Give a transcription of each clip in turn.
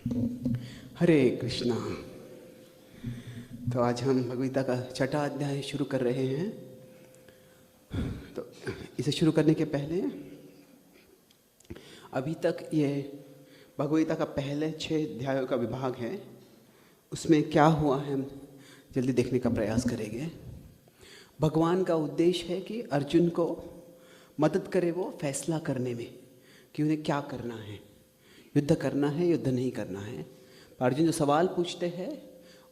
हरे कृष्णा। तो आज हम भगवद्गीता का छठा अध्याय शुरू कर रहे हैं। तो इसे शुरू करने के पहले अभी तक ये भगवद्गीता का पहले 6 अध्यायों का विभाग है, उसमें क्या हुआ है हम जल्दी देखने का प्रयास करेंगे। भगवान का उद्देश्य है कि अर्जुन को मदद करे वो फैसला करने में कि उन्हें क्या करना है, युद्ध करना है युद्ध नहीं करना है। अर्जुन जो सवाल पूछते हैं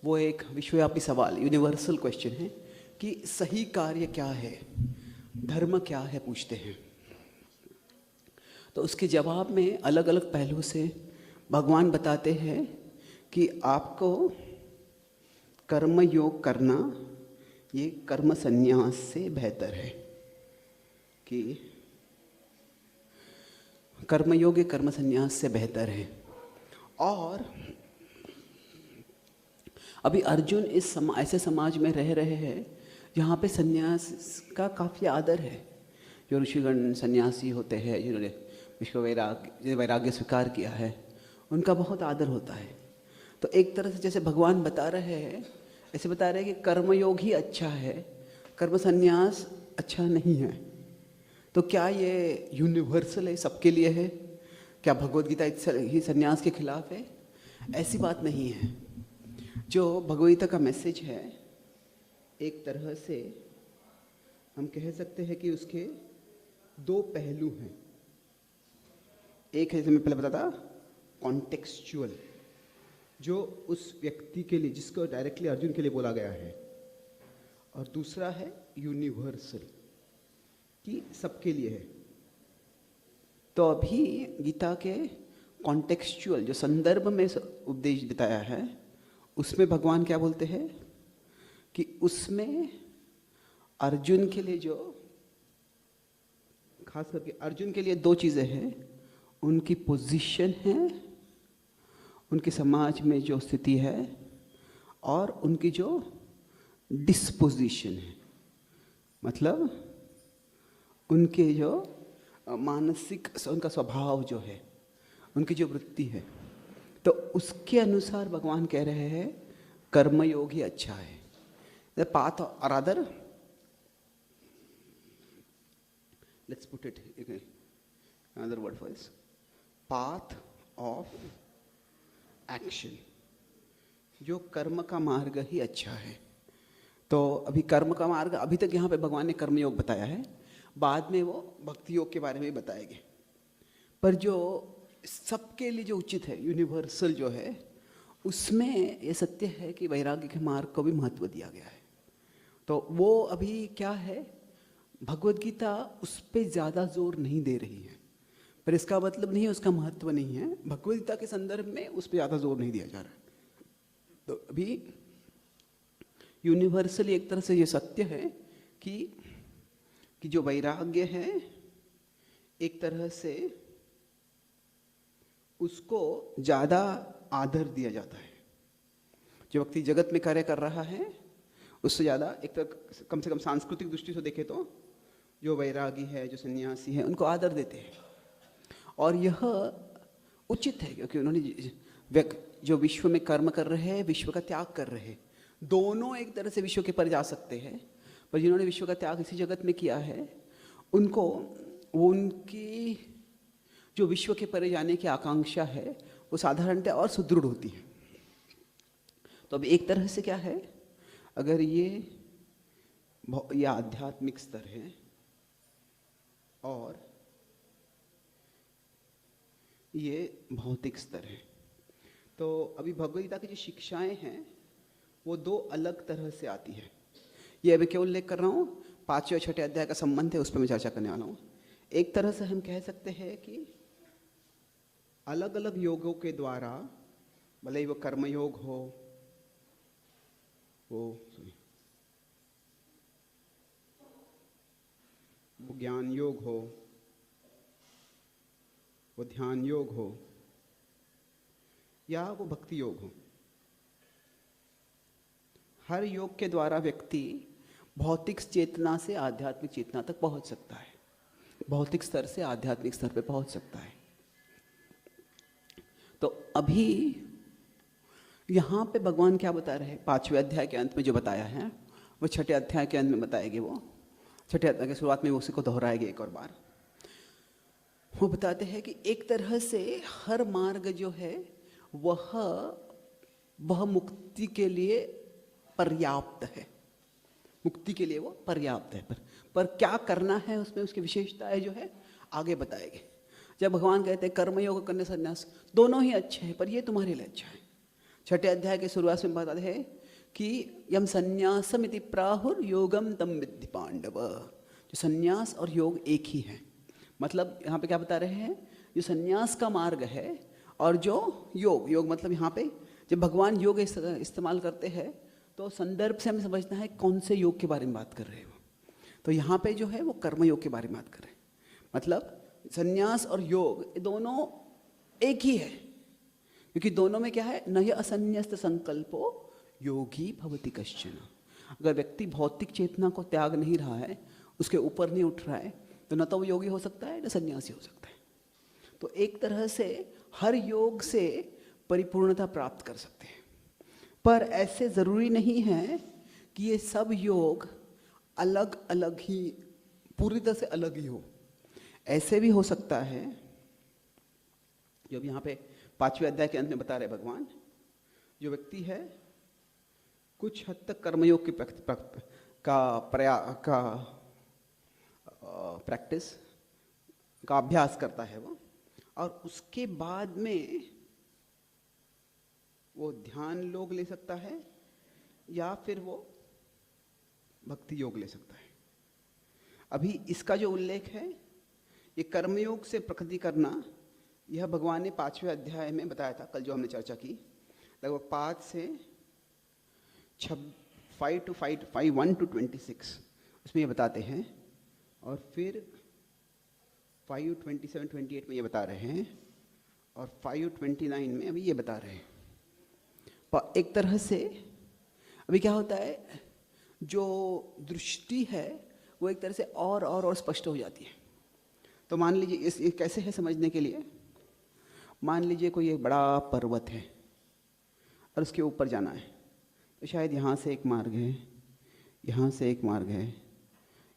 वो एक विश्वव्यापी सवाल, यूनिवर्सल क्वेश्चन है कि सही कार्य क्या है, धर्म क्या है, पूछते हैं। तो उसके जवाब में अलग अलग पहलू से भगवान बताते हैं कि आपको कर्म योग करना ये कर्म संन्यास से बेहतर है, कि कर्मयोग ये कर्म संन्यास से बेहतर है। और अभी अर्जुन इस ऐसे समाज में रह रहे हैं जहाँ पे संन्यास का काफ़ी आदर है। जो ऋषिगण सन्यासी होते हैं, जिन्होंने वैराग्य स्वीकार किया है, उनका बहुत आदर होता है। तो एक तरह से जैसे भगवान बता रहे हैं, ऐसे बता रहे हैं कि कर्मयोग ही अच्छा है, कर्म संन्यास अच्छा नहीं है। तो क्या ये यूनिवर्सल है, सबके लिए है? क्या भगवद गीता ही संन्यास के खिलाफ है? ऐसी बात नहीं है। जो भगवद गीता का मैसेज है, एक तरह से हम कह सकते हैं कि उसके 2 पहलू हैं। एक है, जैसे मैं पहले बताता, कॉन्टेक्सचुअल, जो उस व्यक्ति के लिए, जिसको डायरेक्टली अर्जुन के लिए बोला गया है, और दूसरा है यूनिवर्सल, कि सबके लिए है। तो अभी गीता के कॉन्टेक्सचुअल जो संदर्भ में उपदेश बताया है, उसमें भगवान क्या बोलते हैं कि उसमें अर्जुन के लिए, जो खास करके अर्जुन के लिए 2 चीज़ें हैं। उनकी पोजीशन है, उनके समाज में जो स्थिति है, और उनकी जो डिस्पोजिशन है, मतलब उनके जो मानसिक, उनका स्वभाव जो है, उनकी जो वृत्ति है। तो उसके अनुसार भगवान कह रहे हैं कर्मयोग ही अच्छा है। द पाथ, और other, let's put it another word for this, path of action, जो कर्म का मार्ग ही अच्छा है। तो अभी कर्म का मार्ग, अभी तक यहाँ पे भगवान ने कर्मयोग बताया है, बाद में वो भक्ति योग के बारे में बताएंगे। पर जो सबके लिए जो उचित है, यूनिवर्सल जो है, उसमें ये सत्य है कि वैराग्य के मार्ग को भी महत्व दिया गया है। तो वो अभी क्या है, भगवद गीता उस पर ज़्यादा जोर नहीं दे रही है, पर इसका मतलब नहीं है उसका महत्व नहीं है। भगवद गीता के संदर्भ में उस पर ज़्यादा जोर नहीं दिया जा रहा है। तो अभी यूनिवर्सली एक तरह से ये सत्य है कि जो वैराग्य है, एक तरह से उसको ज़्यादा आदर दिया जाता है। जो व्यक्ति जगत में कार्य कर रहा है, उससे ज़्यादा, एक तरह कम से कम सांस्कृतिक दृष्टि से देखें तो जो वैरागी है, जो सन्यासी है, उनको आदर देते हैं। और यह उचित है, क्योंकि उन्होंने जो विश्व में कर्म कर रहे हैं, विश्व का त्याग कर रहे हैं। दोनों एक तरह से विश्व के पर जा सकते हैं, पर जिन्होंने विश्व का त्याग इसी जगत में किया है, उनको उनकी जो विश्व के परे जाने की आकांक्षा है, वो साधारणतः और सुदृढ़ होती है। तो अब एक तरह से क्या है, अगर ये आध्यात्मिक स्तर है और ये भौतिक स्तर है, तो अभी भगवद गीता की जो शिक्षाएं हैं वो 2 अलग तरह से आती है। ये अभी क्या उल्लेख कर रहा हूँ, 5वें और 6ठे अध्याय का संबंध है, उस पर मैं चर्चा करने वाला हूँ। एक तरह से हम कह सकते हैं कि अलग अलग योगों के द्वारा, भले ही वो कर्मयोग हो, वो ज्ञान योग हो, वो ध्यान योग हो, या वो भक्ति योग हो, हर योग के द्वारा व्यक्ति भौतिक चेतना से आध्यात्मिक चेतना तक पहुंच सकता है, भौतिक स्तर से आध्यात्मिक स्तर पे पहुंच सकता है। तो अभी यहाँ पे भगवान क्या बता रहे हैं, 5वें अध्याय के अंत में जो बताया है वो 6ठे अध्याय के अंत में बताएंगे। वो 6ठे अध्याय की शुरुआत में उसी को दोहराएंगे एक और बार। वो बताते हैं कि एक तरह से हर मार्ग जो है वह मुक्ति के लिए पर्याप्त है, मुक्ति के लिए वो पर्याप्त है। पर क्या करना है उसमें, उसकी विशेषताएं जो है आगे बताएंगे। जब भगवान कहते हैं कर्मयोग करने संन्यास दोनों ही अच्छे हैं, पर ये तुम्हारे लिए अच्छा है। 6ठे अध्याय के शुरुआत में बताते हैं कि यम संन्यासमिति प्राहुर योगम तम विद्धि पांडव। जो संन्यास और योग एक ही है। मतलब यहाँ पे क्या बता रहे हैं, जो संन्यास का मार्ग है और जो योग मतलब यहाँ पे जब भगवान योग इस्तेमाल करते हैं तो संदर्भ से हमें समझना है कौन से योग के बारे में बात कर रहे हो। तो यहाँ पे जो है वो कर्म योग के बारे में बात कर रहे हैं। मतलब संन्यास और योग दोनों एक ही है, क्योंकि दोनों में क्या है, न हि असन्यस्त संकल्पो योगी भवति कश्चन। अगर व्यक्ति भौतिक चेतना को त्याग नहीं रहा है, उसके ऊपर नहीं उठ रहा है, तो न तो वो योगी हो सकता है न सन्यासी हो सकता है। तो एक तरह से हर योग से परिपूर्णता प्राप्त कर सकते हैं, पर ऐसे ज़रूरी नहीं है कि ये सब योग अलग अलग ही, पूरी तरह से अलग ही हो। ऐसे भी हो सकता है, जो अब यहाँ पे 5वें अध्याय के अंत में बता रहे भगवान, जो व्यक्ति है कुछ हद तक कर्मयोग की प्रैक्टिस का अभ्यास करता है वो, और उसके बाद में वो ध्यान योग ले सकता है या फिर वो भक्ति योग ले सकता है। अभी इसका जो उल्लेख है ये कर्मयोग से प्रकृति करना, यह भगवान ने 5वें अध्याय में बताया था, कल जो हमने चर्चा की, लगभग 5 से 5 to 1 to 26 उसमें ये बताते हैं, और फिर 5, 27, 28 में ये बता रहे हैं, और 5, 29 में अभी ये बता रहे हैं। पर एक तरह से अभी क्या होता है, जो दृष्टि है वो एक तरह से और स्पष्ट हो जाती है। तो मान लीजिए ये कैसे है समझने के लिए, मान लीजिए कोई एक बड़ा पर्वत है और उसके ऊपर जाना है, तो शायद यहाँ से एक मार्ग है, यहाँ से एक मार्ग है,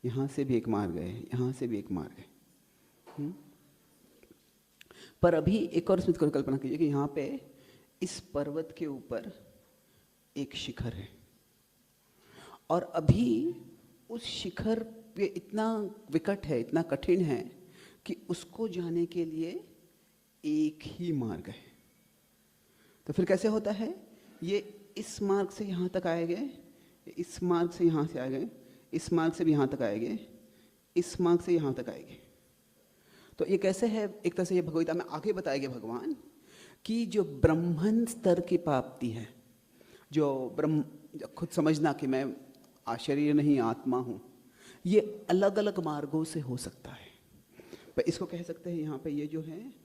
यहाँ से भी एक मार्ग है, यहाँ से भी एक मार्ग है। पर अभी एक और इसमें कल्पना कीजिए कि यहाँ पे इस पर्वत के ऊपर एक शिखर है, और अभी उस शिखर पे इतना विकट है, इतना कठिन है कि उसको जाने के लिए एक ही मार्ग है। तो फिर कैसे होता है, ये इस मार्ग से यहाँ तक आएंगे, इस मार्ग से यहाँ से आएंगे, इस मार्ग से भी यहाँ तक आएंगे, इस मार्ग से यहाँ तक आएंगे। तो ये कैसे है, एक तरह से ये भगवद्गीता में आगे बताएंगे भगवान कि जो ब्रह्मन स्तर की प्राप्ति है, जो खुद समझना कि मैं शरीर नहीं आत्मा हूँ, ये अलग अलग मार्गों से हो सकता है। पर इसको कह सकते हैं यहाँ पे ये जो है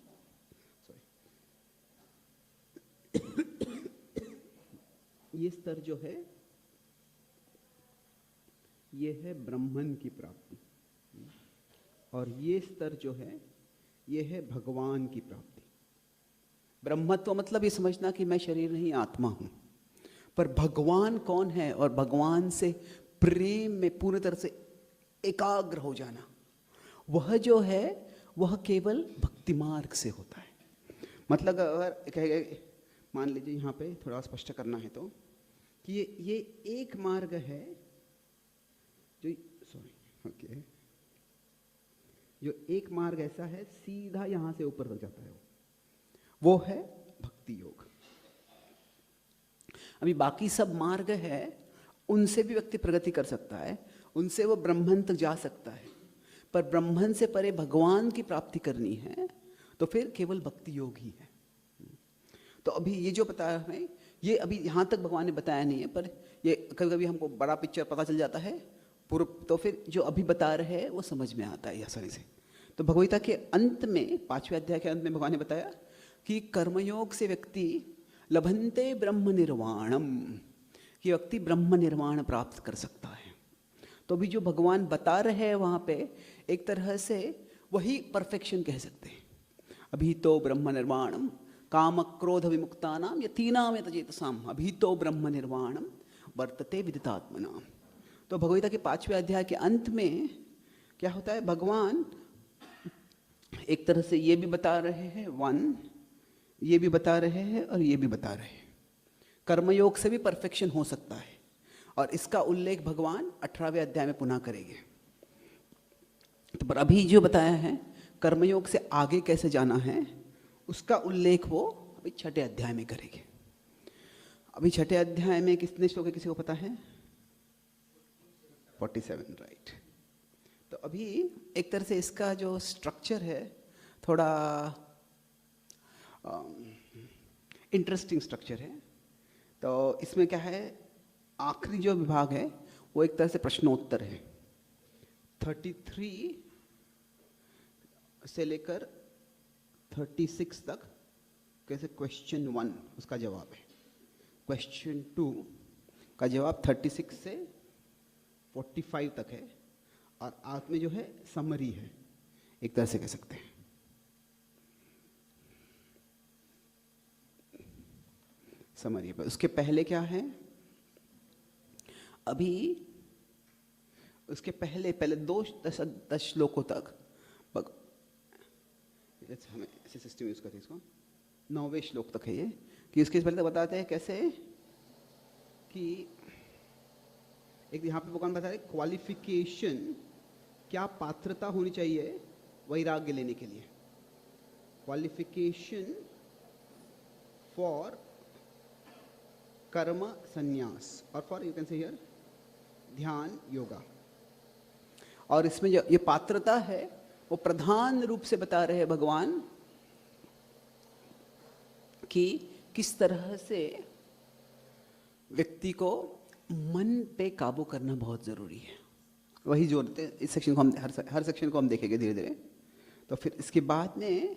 ये स्तर जो है ये है ब्रह्मन की प्राप्ति, और ये स्तर जो है ये है भगवान की प्राप्ति। ब्रह्मत्व मतलब ये समझना कि मैं शरीर नहीं आत्मा हूँ, पर भगवान कौन है और भगवान से प्रेम में पूरी तरह से एकाग्र हो जाना, वह जो है वह केवल भक्ति मार्ग से होता है। मतलब अगर कहेगा, मान लीजिए यहाँ पे थोड़ा स्पष्ट करना है तो कि ये एक मार्ग है जो जो एक मार्ग ऐसा है सीधा यहाँ से ऊपर तक जाता है, वो है भक्ति योग। अभी बाकी सब मार्ग है, उनसे भी व्यक्ति प्रगति कर सकता है, उनसे वो ब्रह्मन तक जा सकता है, पर ब्रह्मन से परे भगवान की प्राप्ति करनी है तो फिर केवल भक्ति योग ही है। तो अभी ये जो बताया है, ये अभी यहाँ तक भगवान ने बताया नहीं है, पर ये कभी कभी हमको बड़ा पिक्चर पता चल जाता है पूर्व, तो फिर जो अभी बता रहे हैं वो समझ में आता है आसानी से। तो भगवद्गीता के अंत में 5वें अध्याय के अंत में भगवान ने बताया कि कर्मयोग से व्यक्ति लभन्ते ब्रह्म निर्वाणम, कि व्यक्ति ब्रह्म निर्वाण प्राप्त कर सकता है। तो अभी जो भगवान बता रहे हैं वहाँ पे एक तरह से वही परफेक्शन कह सकते हैं। अभी तो ब्रह्म निर्वाणम काम क्रोध विमुक्तानाम यतीनाम यतचेतसाम अभीतो ब्रह्म निर्वाणम वर्तते विदितात्मनाम। तो भगवद्गीता के 5वें अध्याय के अंत में क्या होता है, भगवान एक तरह से ये भी बता रहे हैं, ये भी बता रहे हैं और ये भी बता रहे हैं, कर्मयोग से भी परफेक्शन हो सकता है। और इसका उल्लेख भगवान 18वें अध्याय में पुनः करेंगे। तो पर अभी जो बताया है कर्मयोग से आगे कैसे जाना है, उसका उल्लेख वो अभी 6ठे अध्याय में करेंगे। अभी 6ठे अध्याय में कितने श्लोक है, किसी को पता है? 47, राइट। तो अभी एक तरह से इसका जो स्ट्रक्चर है थोड़ा इंटरेस्टिंग स्ट्रक्चर है। तो इसमें क्या है, आखिरी जो विभाग है वो एक तरह से प्रश्नोत्तर है। 33 से लेकर 36 तक कैसे क्वेश्चन 1 उसका जवाब है, क्वेश्चन 2 का जवाब 36 से 45 तक है, और आखिर में जो है समरी है, एक तरह से कह सकते हैं। समरी पर उसके पहले क्या है, अभी उसके पहले 10 श्लोकों तक हमें ऐसे सिस्टम यूज करते हैं इसको, 9वें श्लोक तक है ये, कि उसके पहले तो बताते हैं कैसे कि एक यहाँ पे भगवान बता रहे क्वालिफिकेशन, क्या पात्रता होनी चाहिए वैराग्य लेने के लिए, क्वालिफिकेशन फॉर कर्म संन्यास और for you can say here ध्यान योगा। और इसमें जो ये पात्रता है वो प्रधान रूप से बता रहे हैं भगवान कि किस तरह से व्यक्ति को मन पे काबू करना बहुत ज़रूरी है। वही जोड़ते हैं इस सेक्शन को, हम हर सेक्शन को हम देखेंगे धीरे धीरे। तो फिर इसके बाद में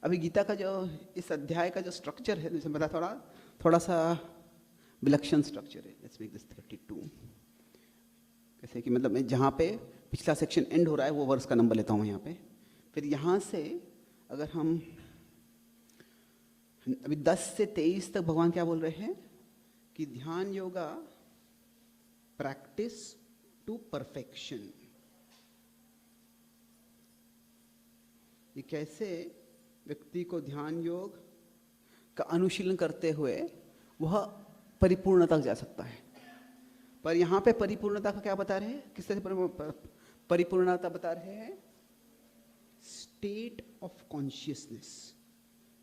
अभी गीता का जो इस अध्याय का जो स्ट्रक्चर है, जैसे बता थोड़ा सा विलक्षण स्ट्रक्चर है। Let's make this 32। कैसे कि मतलब मैं जहाँ पे पिछला सेक्शन एंड हो रहा है वो वर्ष का नंबर लेता हूँ यहाँ पे, फिर यहाँ से अगर हम अभी 10 से 23 तक भगवान क्या बोल रहे हैं कि ध्यान योगा प्रैक्टिस टू परफेक्शन। ये कैसे व्यक्ति को ध्यान योग का अनुशीलन करते हुए वह परिपूर्णता तक जा सकता है। पर यहाँ पे परिपूर्णता का क्या बता रहे हैं, किस तरह से परिपूर्णता बता रहे हैं, स्टेट ऑफ कॉन्शियसनेस,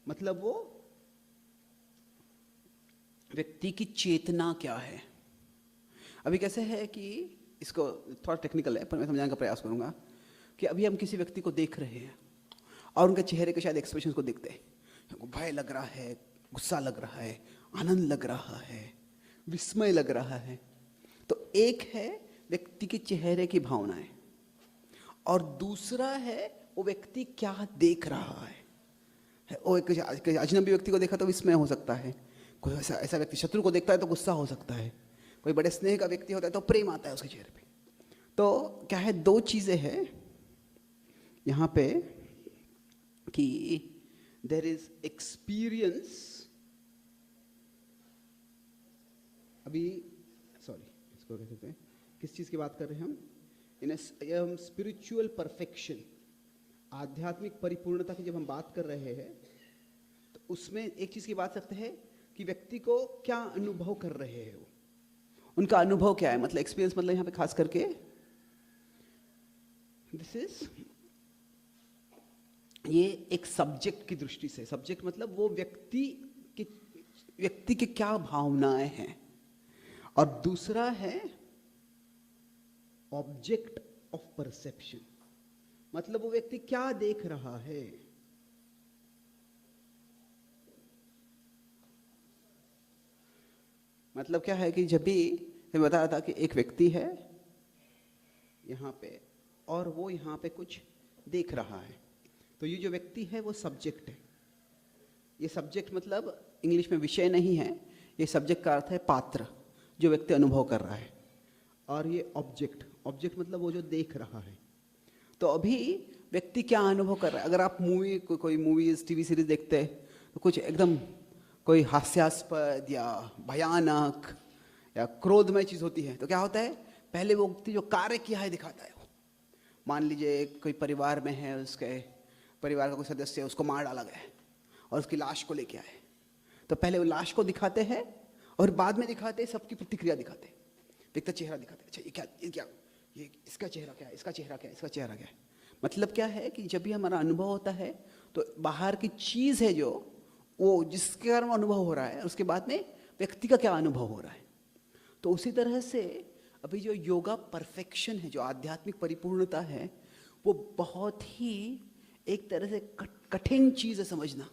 मतलब वो व्यक्ति की चेतना क्या है। अभी कैसे है कि इसको थोड़ा टेक्निकल है पर मैं समझाने का प्रयास करूंगा कि अभी हम किसी व्यक्ति को देख रहे हैं और उनके चेहरे के शायद एक्सप्रेशन को देखते हैं, भय लग रहा है, गुस्सा लग रहा है, आनंद लग रहा है, विस्मय लग रहा है। तो एक है व्यक्ति के चेहरे की भावनाएं और दूसरा है वो व्यक्ति क्या देख रहा है। वो एक अजनबी व्यक्ति को देखा तो विस्मय हो सकता है, कोई ऐसा व्यक्ति शत्रु को देखता है तो गुस्सा हो सकता है, कोई बड़े स्नेह का व्यक्ति होता है तो प्रेम आता है उसके चेहरे पे। तो क्या है, 2 चीज़ें हैं यहाँ पे कि देयर इज एक्सपीरियंस, अभी सॉरी इसको कह सकते हैं, किस चीज़ की बात कर रहे हैं हम स्पिरिचुअल परफेक्शन, आध्यात्मिक परिपूर्णता की जब हम बात कर रहे हैं तो उसमें एक चीज़ की बात करते हैं कि व्यक्ति को क्या अनुभव कर रहे हैं, वो उनका अनुभव क्या है, मतलब एक्सपीरियंस, मतलब यहाँ पे खास करके दिस इज ये एक सब्जेक्ट की दृष्टि से, सब्जेक्ट मतलब वो व्यक्ति की क्या भावनाएं हैं, और दूसरा है ऑब्जेक्ट ऑफ परसेप्शन, मतलब वो व्यक्ति क्या देख रहा है। मतलब क्या है कि जब भी मैं बता रहा था कि एक व्यक्ति है यहाँ पे और वो यहाँ पे कुछ देख रहा है, तो ये जो व्यक्ति है वो सब्जेक्ट है। ये सब्जेक्ट मतलब इंग्लिश में विषय नहीं है, ये सब्जेक्ट का अर्थ है पात्र, जो व्यक्ति अनुभव कर रहा है, और ये ऑब्जेक्ट, ऑब्जेक्ट मतलब वो जो देख रहा है। तो अभी व्यक्ति क्या अनुभव कर रहा है, अगर आप कोई मूवीज टीवी सीरीज देखते हैं तो कुछ एकदम कोई हास्यास्पद या भयानक या क्रोधमय चीज़ होती है तो क्या होता है, पहले वो व्यक्ति जो कार्य किया है दिखाता है। वो मान लीजिए कोई परिवार में है, उसके परिवार का कोई सदस्य है, उसको मार डाला गया है और उसकी लाश को लेके आए, तो पहले वो लाश को दिखाते हैं और बाद में दिखाते हैं सबकी प्रतिक्रिया दिखाते हैं, देखता चेहरा दिखाते हैं, अच्छा ये इसका चेहरा क्या है, इसका चेहरा क्या है, इसका चेहरा क्या है। मतलब क्या है कि जब भी हमारा अनुभव होता है तो बाहर की चीज़ है जो वो जिसके कारण अनुभव हो रहा है, उसके बाद में व्यक्ति का क्या अनुभव हो रहा है। तो उसी तरह से अभी जो योगा परफेक्शन है, जो आध्यात्मिक परिपूर्णता है, वो बहुत ही एक तरह से कठिन चीज़ है समझना,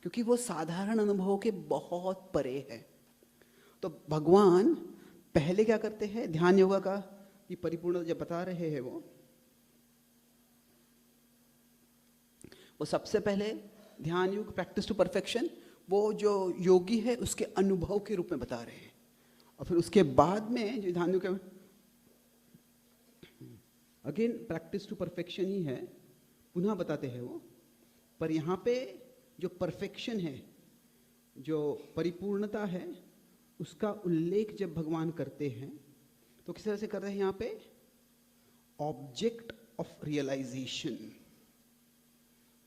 क्योंकि वो साधारण अनुभवों के बहुत परे है। तो भगवान पहले क्या करते हैं, ध्यान योगा का ये परिपूर्णता जब बता रहे हैं, वो सबसे पहले ध्यान योग प्रैक्टिस टू परफेक्शन, वो जो योगी है उसके अनुभव के रूप में बता रहे हैं, और फिर उसके बाद में जो ध्यान योग अगेन प्रैक्टिस टू परफेक्शन ही है, पुनः बताते हैं वो। पर यहाँ पे जो परफेक्शन है, जो परिपूर्णता है, उसका उल्लेख जब भगवान करते हैं तो किस तरह से करते हैं यहाँ पे, ऑब्जेक्ट ऑफ रियलाइजेशन,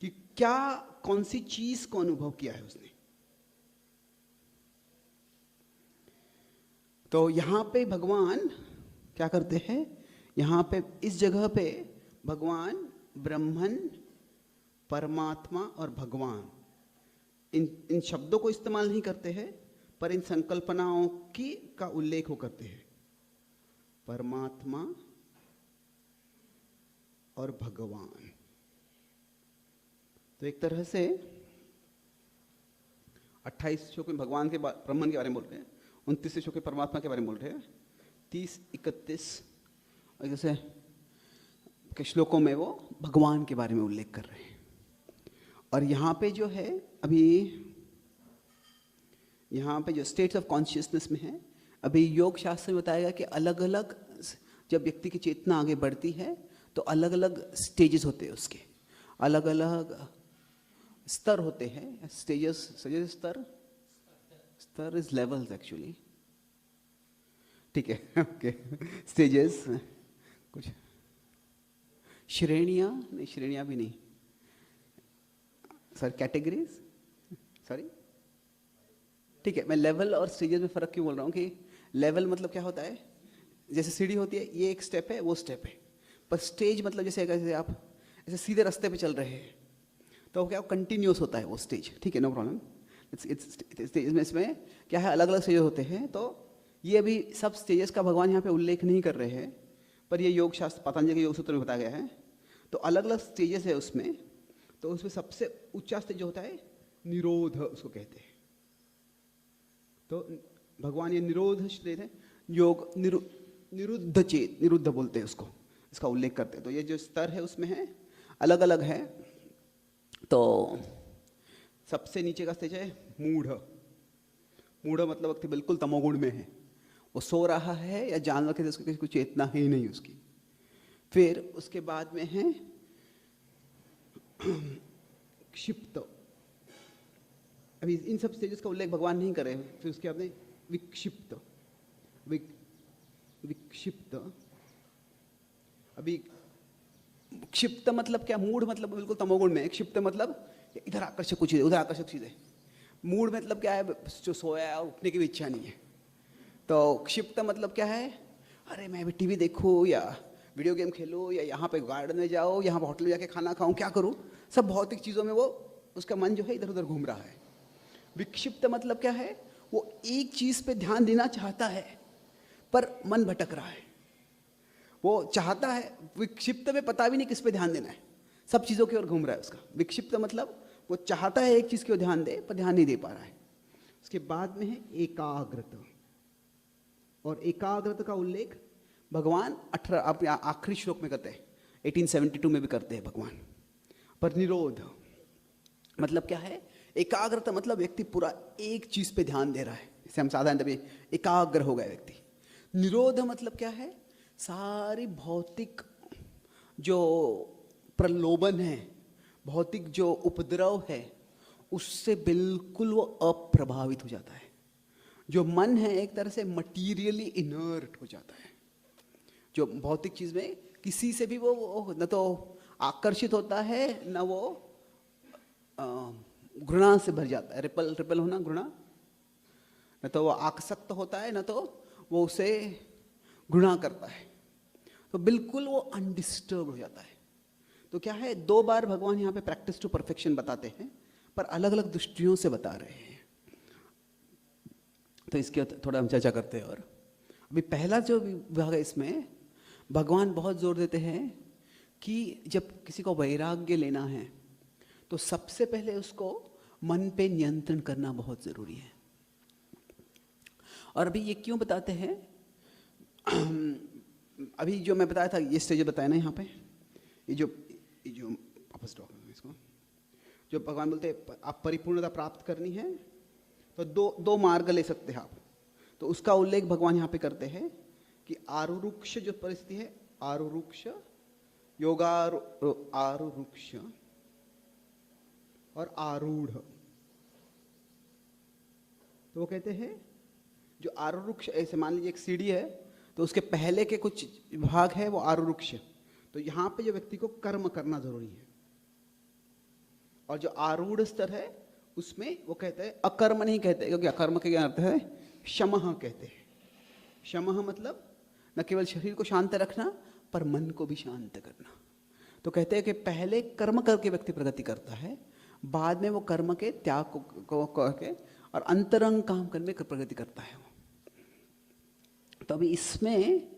कि क्या कौन सी चीज को अनुभव किया है उसने। तो यहां पे भगवान क्या करते हैं, यहां पे इस जगह पे भगवान ब्रह्मन, परमात्मा और भगवान इन शब्दों को इस्तेमाल नहीं करते हैं, पर इन संकल्पनाओं की का उल्लेख वो करते हैं, परमात्मा और भगवान। तो एक तरह से 28 श्लोक में भगवान के ब्रह्मन के बारे में बोल रहे हैं, 29 श्लोक में परमात्मा के बारे में बोल रहे हैं, 30, 31 जैसे के श्लोकों में वो भगवान के बारे में उल्लेख कर रहे हैं। और यहाँ पे जो है, अभी यहाँ पे जो स्टेट्स ऑफ कॉन्शियसनेस में है, अभी योग शास्त्र में बताएगा कि अलग अलग जब व्यक्ति की चेतना आगे बढ़ती है तो अलग अलग स्टेजेस होते हैं, उसके अलग अलग स्तर होते हैं। स्टेजेस स्तर इज लेवल्स एक्चुअली, ठीक है, ओके। स्टेजेस कुछ श्रेणियाँ नहीं, श्रेणियाँ भी नहीं सर, कैटेगरीज, सॉरी, ठीक है। मैं लेवल और स्टेजेस में फ़र्क क्यों बोल रहा हूँ कि लेवल मतलब क्या होता है, जैसे सीढ़ी होती है, ये एक स्टेप है, वो स्टेप है, पर स्टेज मतलब जैसे आप ऐसे सीधे रास्ते पे चल रहे हैं तो क्या कंटिन्यूस होता है वो स्टेज, ठीक है, नो प्रॉब्लम। इसमें क्या है, अलग अलग स्टेजेस होते हैं। तो ये अभी सब स्टेजेस का भगवान यहाँ पे उल्लेख नहीं कर रहे हैं, पर ये योग शास्त्र पतंजलि के योग सूत्र में बताया गया है। तो अलग अलग स्टेजेस है उसमें, तो उसमें सबसे ऊंचा स्टेज जो होता है निरोध, उसको कहते हैं। तो भगवान ये निरोध स्टेज है, योग निरुद्ध चेत, निरुद्ध बोलते हैं उसको, इसका उल्लेख करते हैं। तो ये जो स्तर है उसमें है, अलग अलग है। तो सबसे नीचे का स्टेज है मूढ़। मूढ़ मतलब व्यक्ति बिल्कुल तमोगुण में है, वो सो रहा है या जानवर के उसकी कुछ चेतना ही नहीं उसकी। फिर उसके बाद में है क्षिप्त, अभी इन सब स्टेजेस का उल्लेख भगवान नहीं करे। फिर उसके बाद में विक्षिप्त, विक्षिप्त। अभी क्षिप्त मतलब क्या, मूढ़ मतलब बिल्कुल तमोगुण में, क्षिप्त मतलब इधर आकर्षक कुछ चीज़, उधर आकर्षक चीज़ है। मूढ़ मतलब क्या है, जो सोया है और उठने की भी इच्छा नहीं है। तो क्षिप्त मतलब क्या है, अरे मैं भी टीवी देखूँ या वीडियो गेम खेलूँ या यहाँ पे गार्डन में जाओ, यहाँ पे होटल में जाके खाना खाऊँ, क्या करूँ, सब भौतिक चीज़ों में वो उसका मन जो है इधर उधर घूम रहा है। विक्षिप्त मतलब क्या है, वो एक चीज़ पे ध्यान देना चाहता है पर मन भटक रहा है। वो चाहता है, विक्षिप्त में पता भी नहीं किस पे ध्यान देना है, सब चीज़ों की ओर घूम रहा है उसका। विक्षिप्त मतलब वो चाहता है एक चीज़ की ओर ध्यान दे पर ध्यान नहीं दे पा रहा है। उसके बाद में है एकाग्रता, और एकाग्रता का उल्लेख भगवान 18 आखिरी श्लोक में करते हैं, 1872 में भी करते हैं भगवान। पर निरोध मतलब क्या है, एकाग्रता मतलब व्यक्ति पूरा एक चीज़ पे ध्यान दे रहा है, इसे हम साधारण तभी एकाग्र हो गया व्यक्ति। निरोध मतलब क्या है, सारी भौतिक जो प्रलोभन है, भौतिक जो उपद्रव है, उससे बिल्कुल वो अप्रभावित हो जाता है। जो मन है एक तरह से मटीरियली इनर्ट हो जाता है। जो भौतिक चीज़ में किसी से भी वो न तो आकर्षित होता है, न वो घृणा से भर जाता है। रिपल होना, घृणा। न तो वो आसक्त होता है, न तो वो उसे घृणा करता है। तो बिल्कुल वो अनडिस्टर्ब हो जाता है। तो क्या है, 2 बार भगवान यहाँ पे प्रैक्टिस टू परफेक्शन बताते हैं, पर अलग अलग दृष्टियों से बता रहे हैं। तो इसके थोड़ा हम चर्चा करते हैं। और अभी पहला जो विभाग है, इसमें भगवान बहुत जोर देते हैं कि जब किसी को वैराग्य लेना है तो सबसे पहले उसको मन पे नियंत्रण करना बहुत ज़रूरी है। और अभी ये क्यों बताते हैं, अभी जो मैं बताया था, ये स्टेज बताया ना यहाँ पे, ये जो वापस इसको जो भगवान बोलते हैं आप परिपूर्णता प्राप्त करनी है तो दो मार्ग ले सकते हैं आप। तो उसका उल्लेख भगवान यहाँ पे करते हैं कि आरुरुक्ष जो परिस्थिति है, आरुरुक्ष, आरुरुक्ष और आरूढ़। तो वो कहते हैं जो आरुरुक्ष, ऐसे मान लीजिए एक सीढ़ी है तो उसके पहले के कुछ भाग है वो आरुरुक्ष। तो यहाँ पे जो व्यक्ति को कर्म करना जरूरी है। और जो आरूढ़ स्तर है उसमें वो कहते हैं अकर्म नहीं कहते, क्योंकि अकर्म के क्या अर्थ है, शमः कहते हैं। शमः मतलब न केवल शरीर को शांत रखना पर मन को भी शांत करना। तो कहते हैं कि पहले कर्म करके व्यक्ति प्रगति करता है, बाद में वो कर्म के त्याग को करके और अंतरंग काम करने में प्रगति करता है वो। तो अभी इसमें